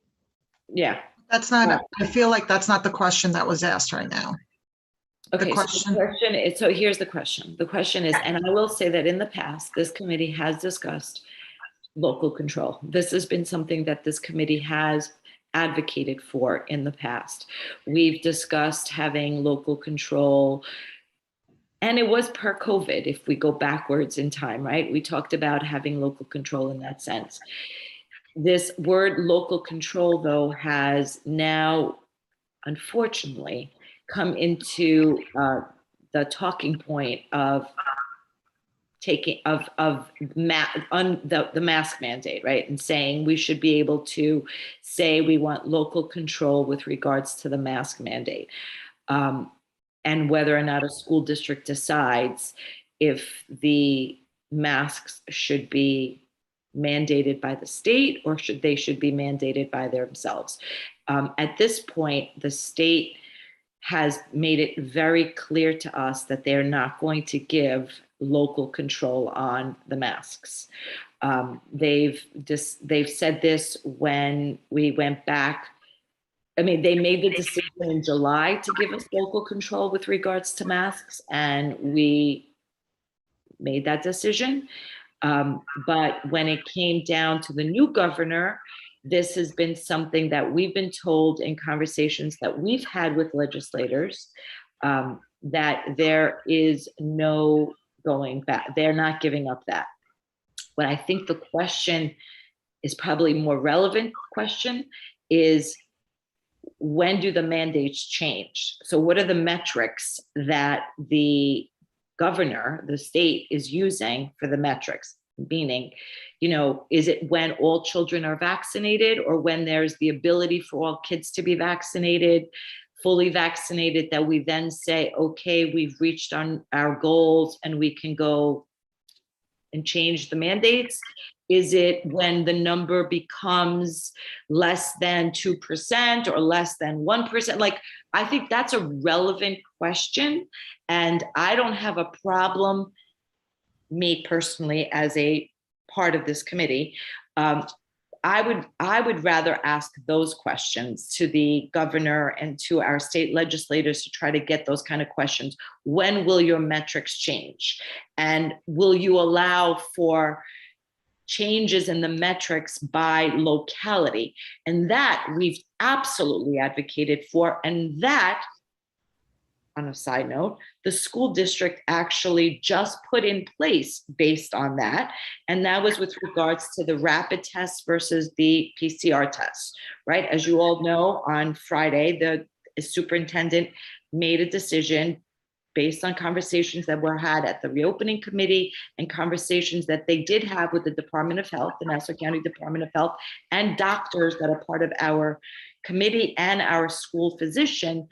Yeah. That's not, I feel like that's not the question that was asked right now. Okay, The question. so the question is, so here's the question. The question is, and I will say that in the past, this committee has discussed local control. This has been something that this committee has advocated for in the past. We've discussed having local control, and it was per COVID, if we go backwards in time, right? We talked about having local control in that sense. This word local control, though, has now, unfortunately, come into the talking point of taking the mask mandate, right? And saying we should be able to say we want local control with regards to the mask mandate, and whether or not a school district decides if the masks should be mandated by the state or should be mandated by themselves. At this point, the state has made it very clear to us that they're not going to give local control on the masks. They've said this when we went back. I mean, they made the decision in July to give us local control with regards to masks, and we made that decision. But when it came down to the new governor, this has been something that we've been told in conversations that we've had with legislators, that there is no going back. They're not giving up that. But I think the question is probably more relevant question is, when do the mandates change? So what are the metrics that the governor, the state, is using for the metrics? Meaning, is it when all children are vaccinated, or when there's the ability for all kids to be vaccinated, fully vaccinated, that we then say, okay, we've reached our goals and we can go and change the mandates? Is it when the number becomes less than 2% or less than 1%? Like, I think that's a relevant question. And I don't have a problem, me personally, as a part of this committee, I would rather ask those questions to the governor and to our state legislators to try to get those kind of questions. When will your metrics change? And will you allow for changes in the metrics by locality? And that we've absolutely advocated for. And that, on a side note, the school district actually just put in place based on that. And that was with regards to the rapid tests versus the PCR tests, right? As you all know, on Friday, the superintendent made a decision based on conversations that were had at the reopening committee and conversations that they did have with the Department of Health, the Nassau County Department of Health, and doctors that are part of our committee and our school physician.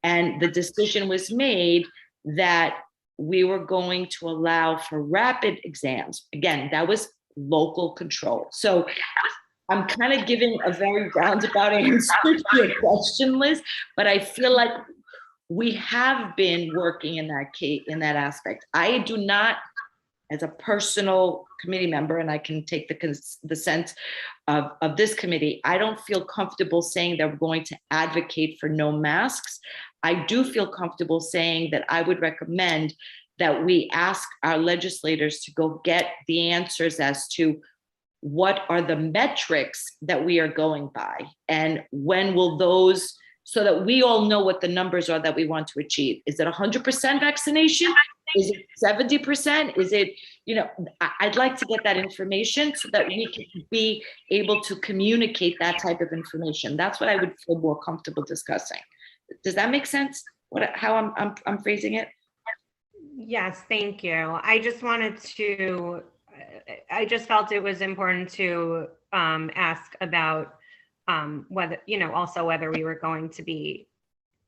And the decision was made that we were going to allow for rapid exams. Again, that was local control. So I'm kind of giving a very roundabout answer to your question, Liz, but I feel like we have been working in that case, in that aspect. I do not, as a personal committee member, and I can take the sense of this committee, I don't feel comfortable saying that we're going to advocate for no masks. I do feel comfortable saying that I would recommend that we ask our legislators to go get the answers as to what are the metrics that we are going by, and when will those, so that we all know what the numbers are that we want to achieve. Is it 100% vaccination? Is it 70%? Is it, I'd like to get that information so that we can be able to communicate that type of information. That's what I would feel more comfortable discussing. Does that make sense? How I'm phrasing it? Yes, thank you. I just felt it was important to ask about whether, also whether we were going to be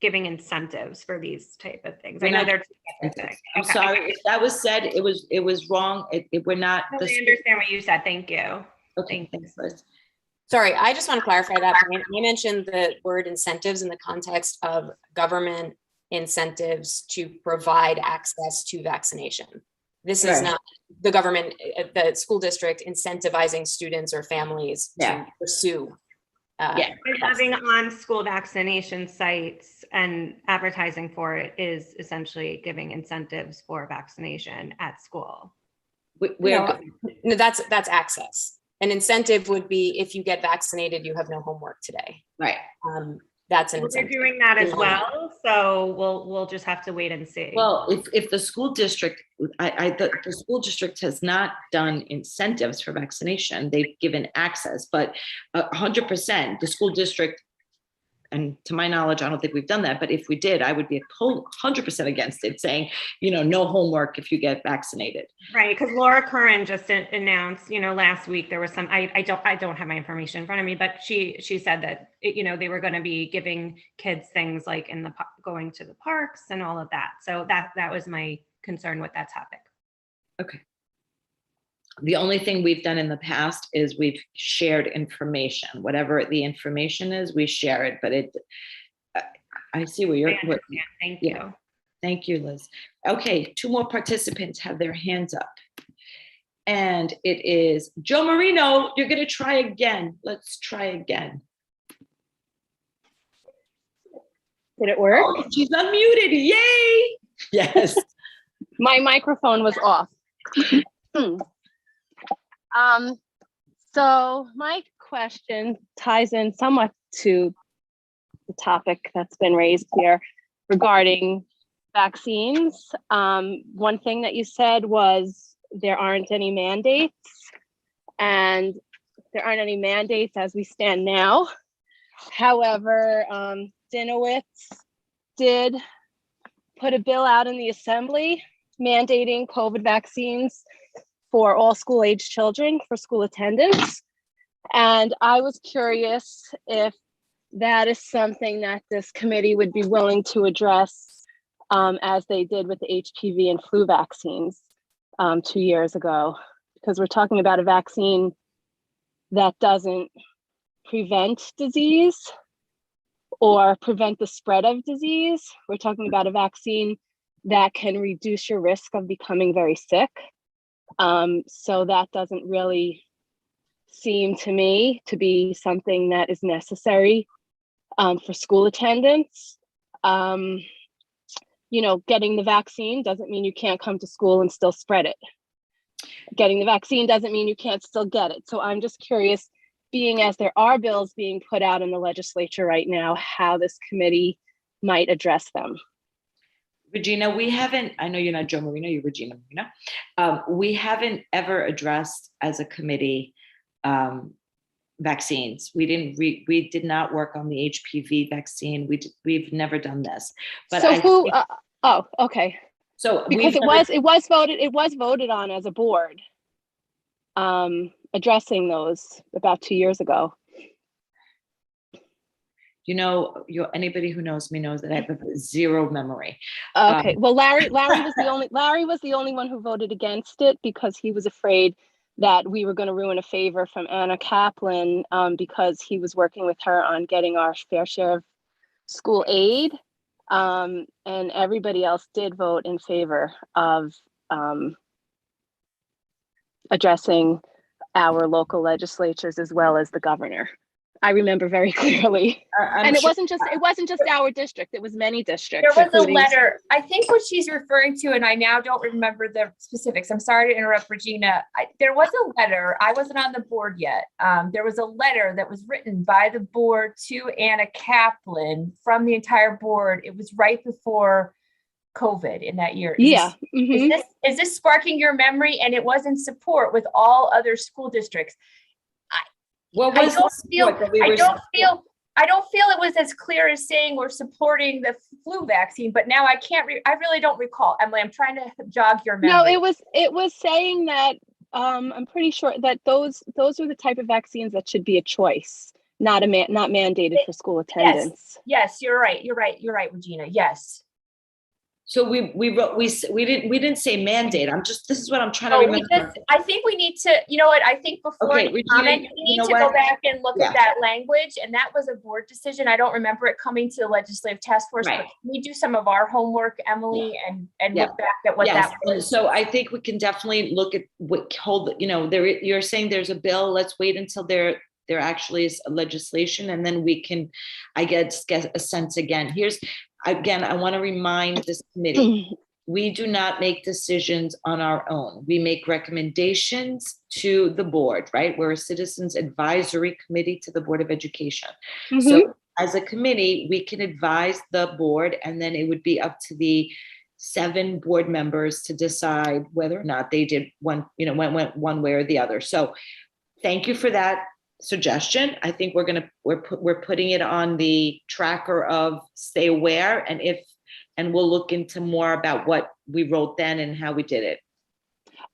giving incentives for these type of things. I know they're two different things. I'm sorry if that was said, it was wrong. We're not. I understand what you said. Thank you. Okay, thanks, Liz. Sorry, I just want to clarify that point. You mentioned the word incentives in the context of government incentives to provide access to vaccination. This is not the government, the school district incentivizing students or families to pursue. Having on school vaccination sites and advertising for it is essentially giving incentives for vaccination at school. No, that's access. An incentive would be if you get vaccinated, you have no homework today. Right. That's an incentive. We're doing that as well, so we'll just have to wait and see. Well, if the school district, the school district has not done incentives for vaccination, they've given access, but 100%, the school district, and to my knowledge, I don't think we've done that, but if we did, I would be 100% against it, saying, no homework if you get vaccinated. Right, because Laura Curran just announced, last week there was some, I don't have my information in front of me, but she said that, they were going to be giving kids things like going to the parks and all of that. So that was my concern with that topic. Okay. The only thing we've done in the past is we've shared information. Whatever the information is, we share it. But I see where you're. Thank you. Thank you, Liz. Okay, 2 more participants have their hands up. And it is Joe Marino. You're going to try again. Let's try again. Did it work? Oh, she's unmuted. Yay! Yes. My microphone was off. So my question ties in somewhat to the topic that's been raised here regarding vaccines. One thing that you said was there aren't any mandates, and there aren't any mandates as we stand now. However, Dinowitz did put a bill out in the assembly mandating COVID vaccines for all school-age children for school attendance. And I was curious if that is something that this committee would be willing to address as they did with the HPV and flu vaccines 2 years ago, because we're talking about a vaccine that doesn't prevent disease or prevent the spread of disease. We're talking about a vaccine that can reduce your risk of becoming very sick. So that doesn't really seem to me to be something that is necessary for school attendance. You know, getting the vaccine doesn't mean you can't come to school and still spread it. Getting the vaccine doesn't mean you can't still get it. So I'm just curious, being as there are bills being put out in the legislature right now, how this committee might address them. Regina, we haven't, I know you're not Joe Marino, you're Regina Marino. We haven't ever addressed as a committee vaccines. We did not work on the HPV vaccine. We've never done this. But so who, oh, okay. So because it was voted on as a board, addressing those about 2 years ago. You know, anybody who knows me knows that I have zero memory. Okay, well, Larry was the only one who voted against it because he was afraid that we were going to ruin a favor from Anna Kaplan because he was working with her on getting our fair share of school aid. And everybody else did vote in favor of addressing our local legislatures as well as the governor. I remember very clearly. And it wasn't just our district, it was many districts. There was a letter. I think what she's referring to, and I now don't remember the specifics. I'm sorry to interrupt, Regina. There was a letter. I wasn't on the board yet. There was a letter that was written by the board to Anna Kaplan from the entire board. It was right before COVID in that year. Is this sparking your memory? And it was in support with all other school districts. I don't feel it was as clear as saying we're supporting the flu vaccine, but now I really don't recall. Emily, I'm trying to jog your memory. No, it was saying that I'm pretty sure that those are the type of vaccines that should be a choice, not mandated for school attendance. Yes, you're right, Regina. Yes. So we didn't say mandate. This is what I'm trying to remember. I think we need to, you know what, I think before Regina, we need to go back and look at that language, and that was a board decision. I don't remember it coming to the legislative task force, but can we do some of our homework, Emily, and look back at what that was? So I think we can definitely look at you're saying there's a bill. Let's wait until there actually is a legislation, and then we can, I guess, get a sense again. Again, I want to remind this committee, we do not make decisions on our own. We make recommendations to the board, right? We're a citizens advisory committee to the Board of Education. So as a committee, we can advise the board, and then it would be up to the 7 board members to decide whether or not they did went one way or the other. So thank you for that suggestion. I think we're putting it on the tracker of stay aware, and we'll look into more about what we wrote then and how we did it.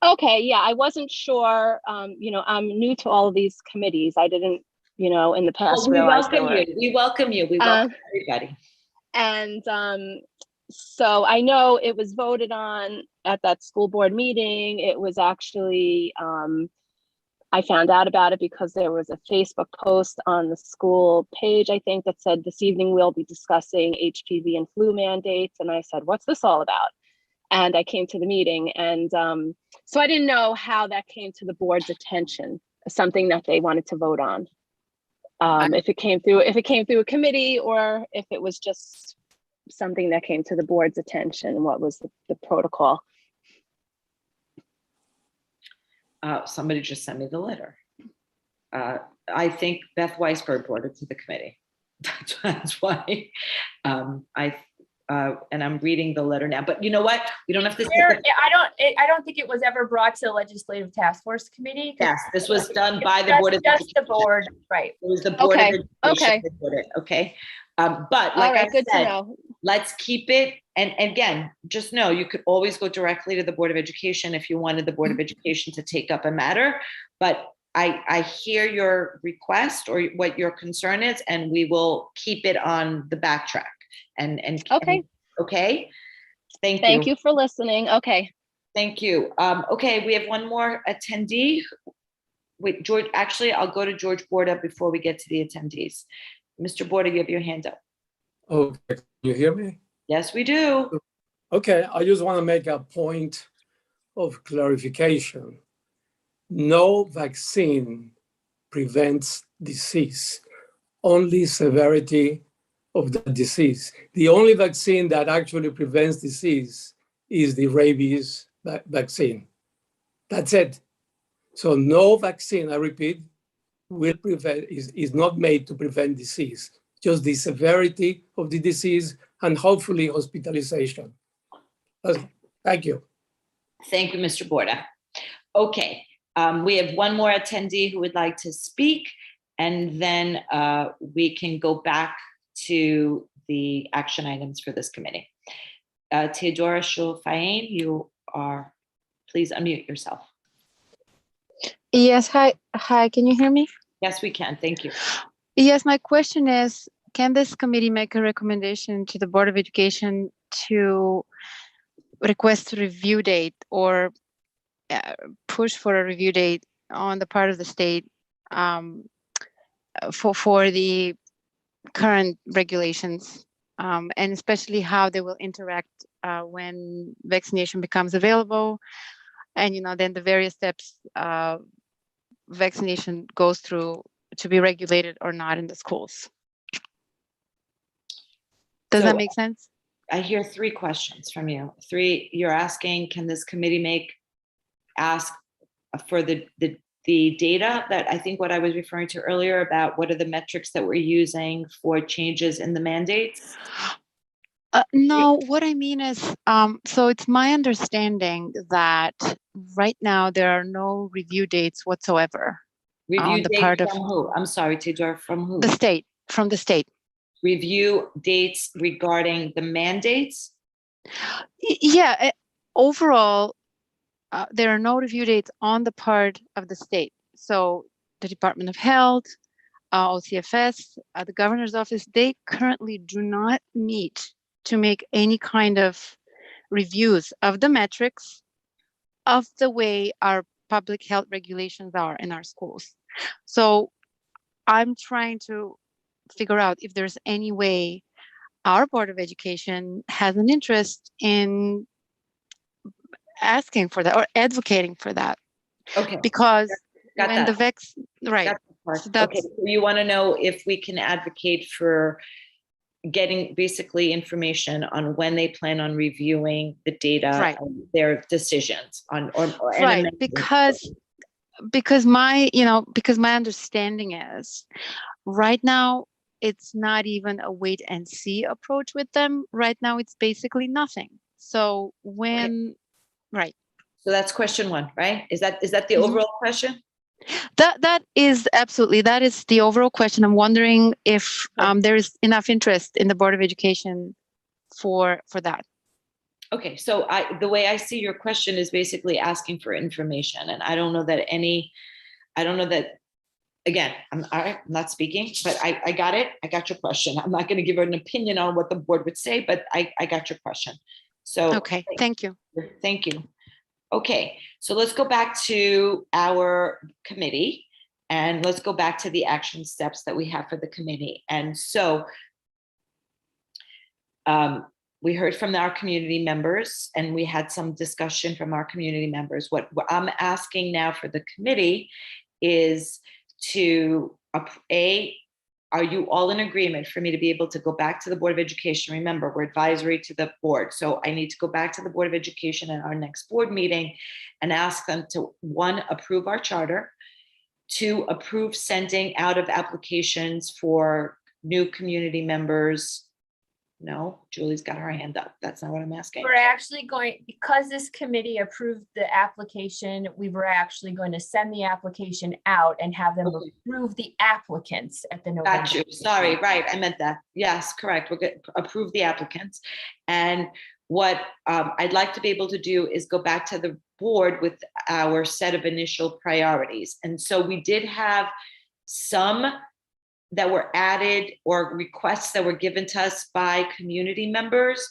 Okay, yeah, I wasn't sure. I'm new to all of these committees. I didn't, in the past. We welcome you. We welcome everybody. And so I know it was voted on at that school board meeting. It was actually I found out about it because there was a Facebook post on the school page, I think, that said, this evening we'll be discussing HPV and flu mandates. And I said, what's this all about? And I came to the meeting. And so I didn't know how that came to the board's attention, something that they wanted to vote on. If it came through a committee, or if it was just something that came to the board's attention, what was the protocol. Somebody just sent me the letter. I think Beth Weisberg brought it to the committee. That's why and I'm reading the letter now. But you know what? We don't have to. I don't think it was ever brought to the legislative task force committee. Yes, this was done by the board of education. Just the board, right? It was the board of education. Okay. That did it, okay. But like all right, I good said, to know. Let's keep it. And again, just know you could always go directly to the Board of Education if you wanted the Board of Education to take up a matter. But I hear your request or what your concern is, and we will keep it on the backtrack. Okay. Okay. Thank you for listening. Okay. Thank you. Okay, we have one more attendee. Wait, George, actually, I'll go to George Borda before we get to the attendees. Mr. Borda, you have your hand up. Okay, can you hear me? Yes, we do. Okay, I just want to make a point of clarification. No vaccine prevents disease, only severity of the disease. The only vaccine that actually prevents disease is the rabies vaccine. That's it. So no vaccine, I repeat, will prevent, is not made to prevent disease, just the severity of the disease and hopefully hospitalization. Thank you. Thank you, Mr. Borda. Okay, we have one more attendee who would like to speak, and then we can go back to the action items for this committee. Theodora Shulfain, you are, please unmute yourself. Yes, hi, can you hear me? Yes, we can, thank you. Yes, my question is, can this committee make a recommendation to the Board of Education to request a review date or push for a review date on the part of the state for the current regulations, and especially how they will interact when vaccination becomes available, and then the various steps vaccination goes through to be regulated or not in the schools. Does that make sense? I hear three questions from you. You're asking, can this committee ask for the data that I think what I was referring to earlier about what are the metrics that we're using for changes in the mandates? No, what I mean is, so it's my understanding that right now there are no review dates whatsoever. Review dates from who? I'm sorry, Tidor, from who? From the state. Review dates regarding the mandates? Yeah, overall, there are no review dates on the part of the state. So the Department of Health, OCFS, the governor's office, they currently do not meet to make any kind of reviews of the metrics of the way our public health regulations are in our schools. So I'm trying to figure out if there's any way our Board of Education has an interest in asking for that or advocating for that. Okay. Because Got when that. right. So okay, so you want to know if we can advocate for getting basically information on when they plan on reviewing the data, right, and their decisions on or right, because my understanding is right now it's not even a wait and see approach with them. Right now it's basically nothing. So when right. So that's question one, right? Is that the overall question? That is absolutely, that is the overall question. I'm wondering if there is enough interest in the Board of Education for that. Okay, so the way I see your question is basically asking for information, and I don't know that again, I'm not speaking, but I got it. I got your question. I'm not going to give an opinion on what the board would say, but I got your question. So okay, thank you. Thank you. Okay, so let's go back to our committee and let's go back to the action steps that we have for the committee. And so we heard from our community members and we had some discussion from our community members. What I'm asking now for the committee is to, are you all in agreement for me to be able to go back to the Board of Education? Remember, we're advisory to the board. So I need to go back to the Board of Education at our next board meeting and ask them to, 1, approve our charter, 2, approve sending out of applications for new community members. No, Julie's got her hand up. That's not what I'm asking. We're actually going, because this committee approved the application, we were actually going to send the application out and have them approve the applicants at the November. Got you. Sorry, right. I meant that. Yes, correct. We're going to approve the applicants. And what I'd like to be able to do is go back to the board with our set of initial priorities. And so we did have some that were added or requests that were given to us by community members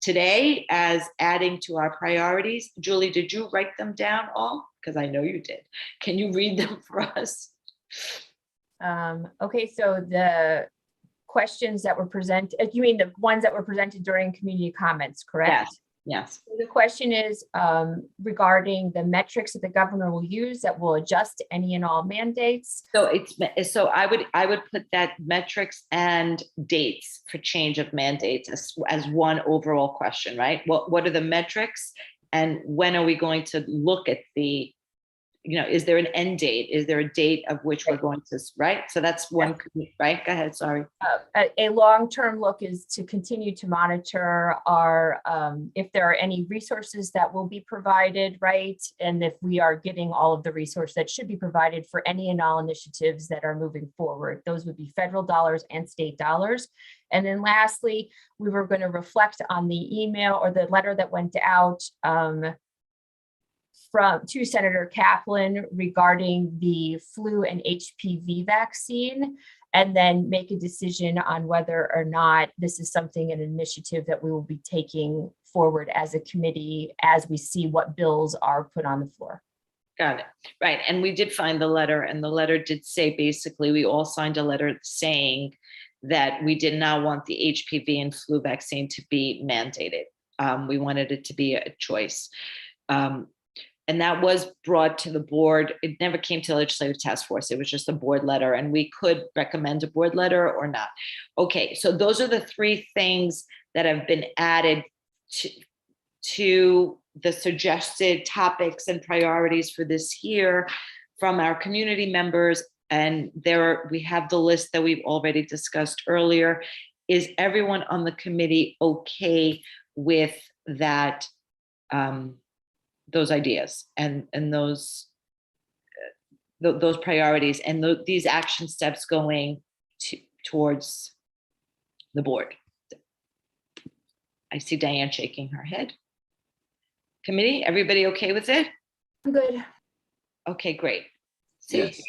today as adding to our priorities. Julie, did you write them down all? Because I know you did. Can you read them for us? Okay, so the questions that were presented, you mean the ones that were presented during community comments, correct? Yes. Yes. The question is regarding the metrics that the governor will use that will adjust any and all mandates. So I would put that metrics and dates for change of mandates as one overall question, right? What are the metrics, and when are we going to look at the, is there an end date? Is there a date of which we're going to, right? So that's one, right? Go ahead, sorry. A long-term look is to continue to monitor our, if there are any resources that will be provided, right? And if we are getting all of the resources that should be provided for any and all initiatives that are moving forward. Those would be federal dollars and state dollars. And then lastly, we were going to reflect on the email or the letter that went out to Senator Kaplan regarding the flu and HPV vaccine, and then make a decision on whether or not this is something, an initiative that we will be taking forward as a committee as we see what bills are put on the floor. Got it. Right. And we did find the letter, and the letter did say, basically, we all signed a letter saying that we did not want the HPV and flu vaccine to be mandated. We wanted it to be a choice. And that was brought to the board. It never came to the legislative task force. It was just a board letter, and we could recommend a board letter or not. Okay, so those are the three things that have been added to the suggested topics and priorities for this year from our community members. And we have the list that we've already discussed earlier. Is everyone on the committee okay with that? Those ideas and those priorities and these action steps going towards the board. I see Diane shaking her head. Committee, everybody okay with it? I'm good. Okay, great. See, Yes.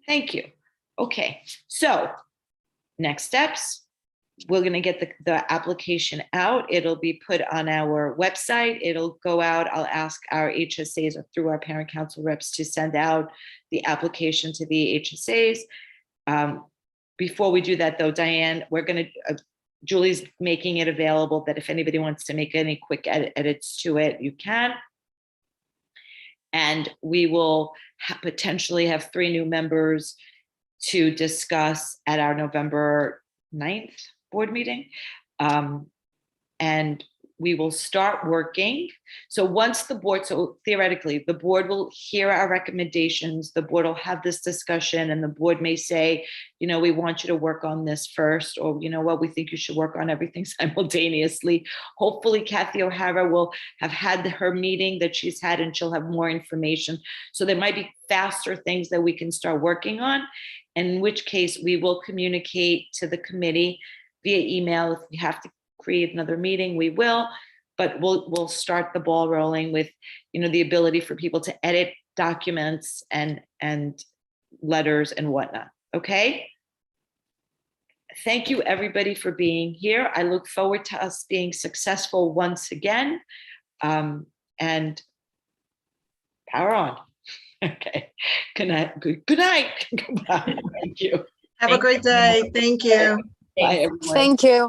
Thank you. Okay, so next steps. We're going to get the application out. It'll be put on our website. It'll go out. I'll ask our HSAs or through our parent council reps to send out the application to the HSAs. Before we do that though, Diane, Julie's making it available that if anybody wants to make any quick edits to it, you can. And we will potentially have 3 new members to discuss at our November 9th board meeting. And we will start working. So once the board, so theoretically, the board will hear our recommendations, the board will have this discussion, and the board may say, we want you to work on this first, or what, we think you should work on everything simultaneously. Hopefully Kathy O'Hara will have had her meeting that she's had, and she'll have more information. So there might be faster things that we can start working on, in which case we will communicate to the committee via email. If we have to create another meeting, we will, but we'll start the ball rolling with, the ability for people to edit documents and letters and whatnot. Okay. Thank you everybody for being here. I look forward to us being successful once again, and power on. Okay. Good night. Good night. Goodbye. Thank you. Have a great day. Thank you. Bye, everyone. Thank you.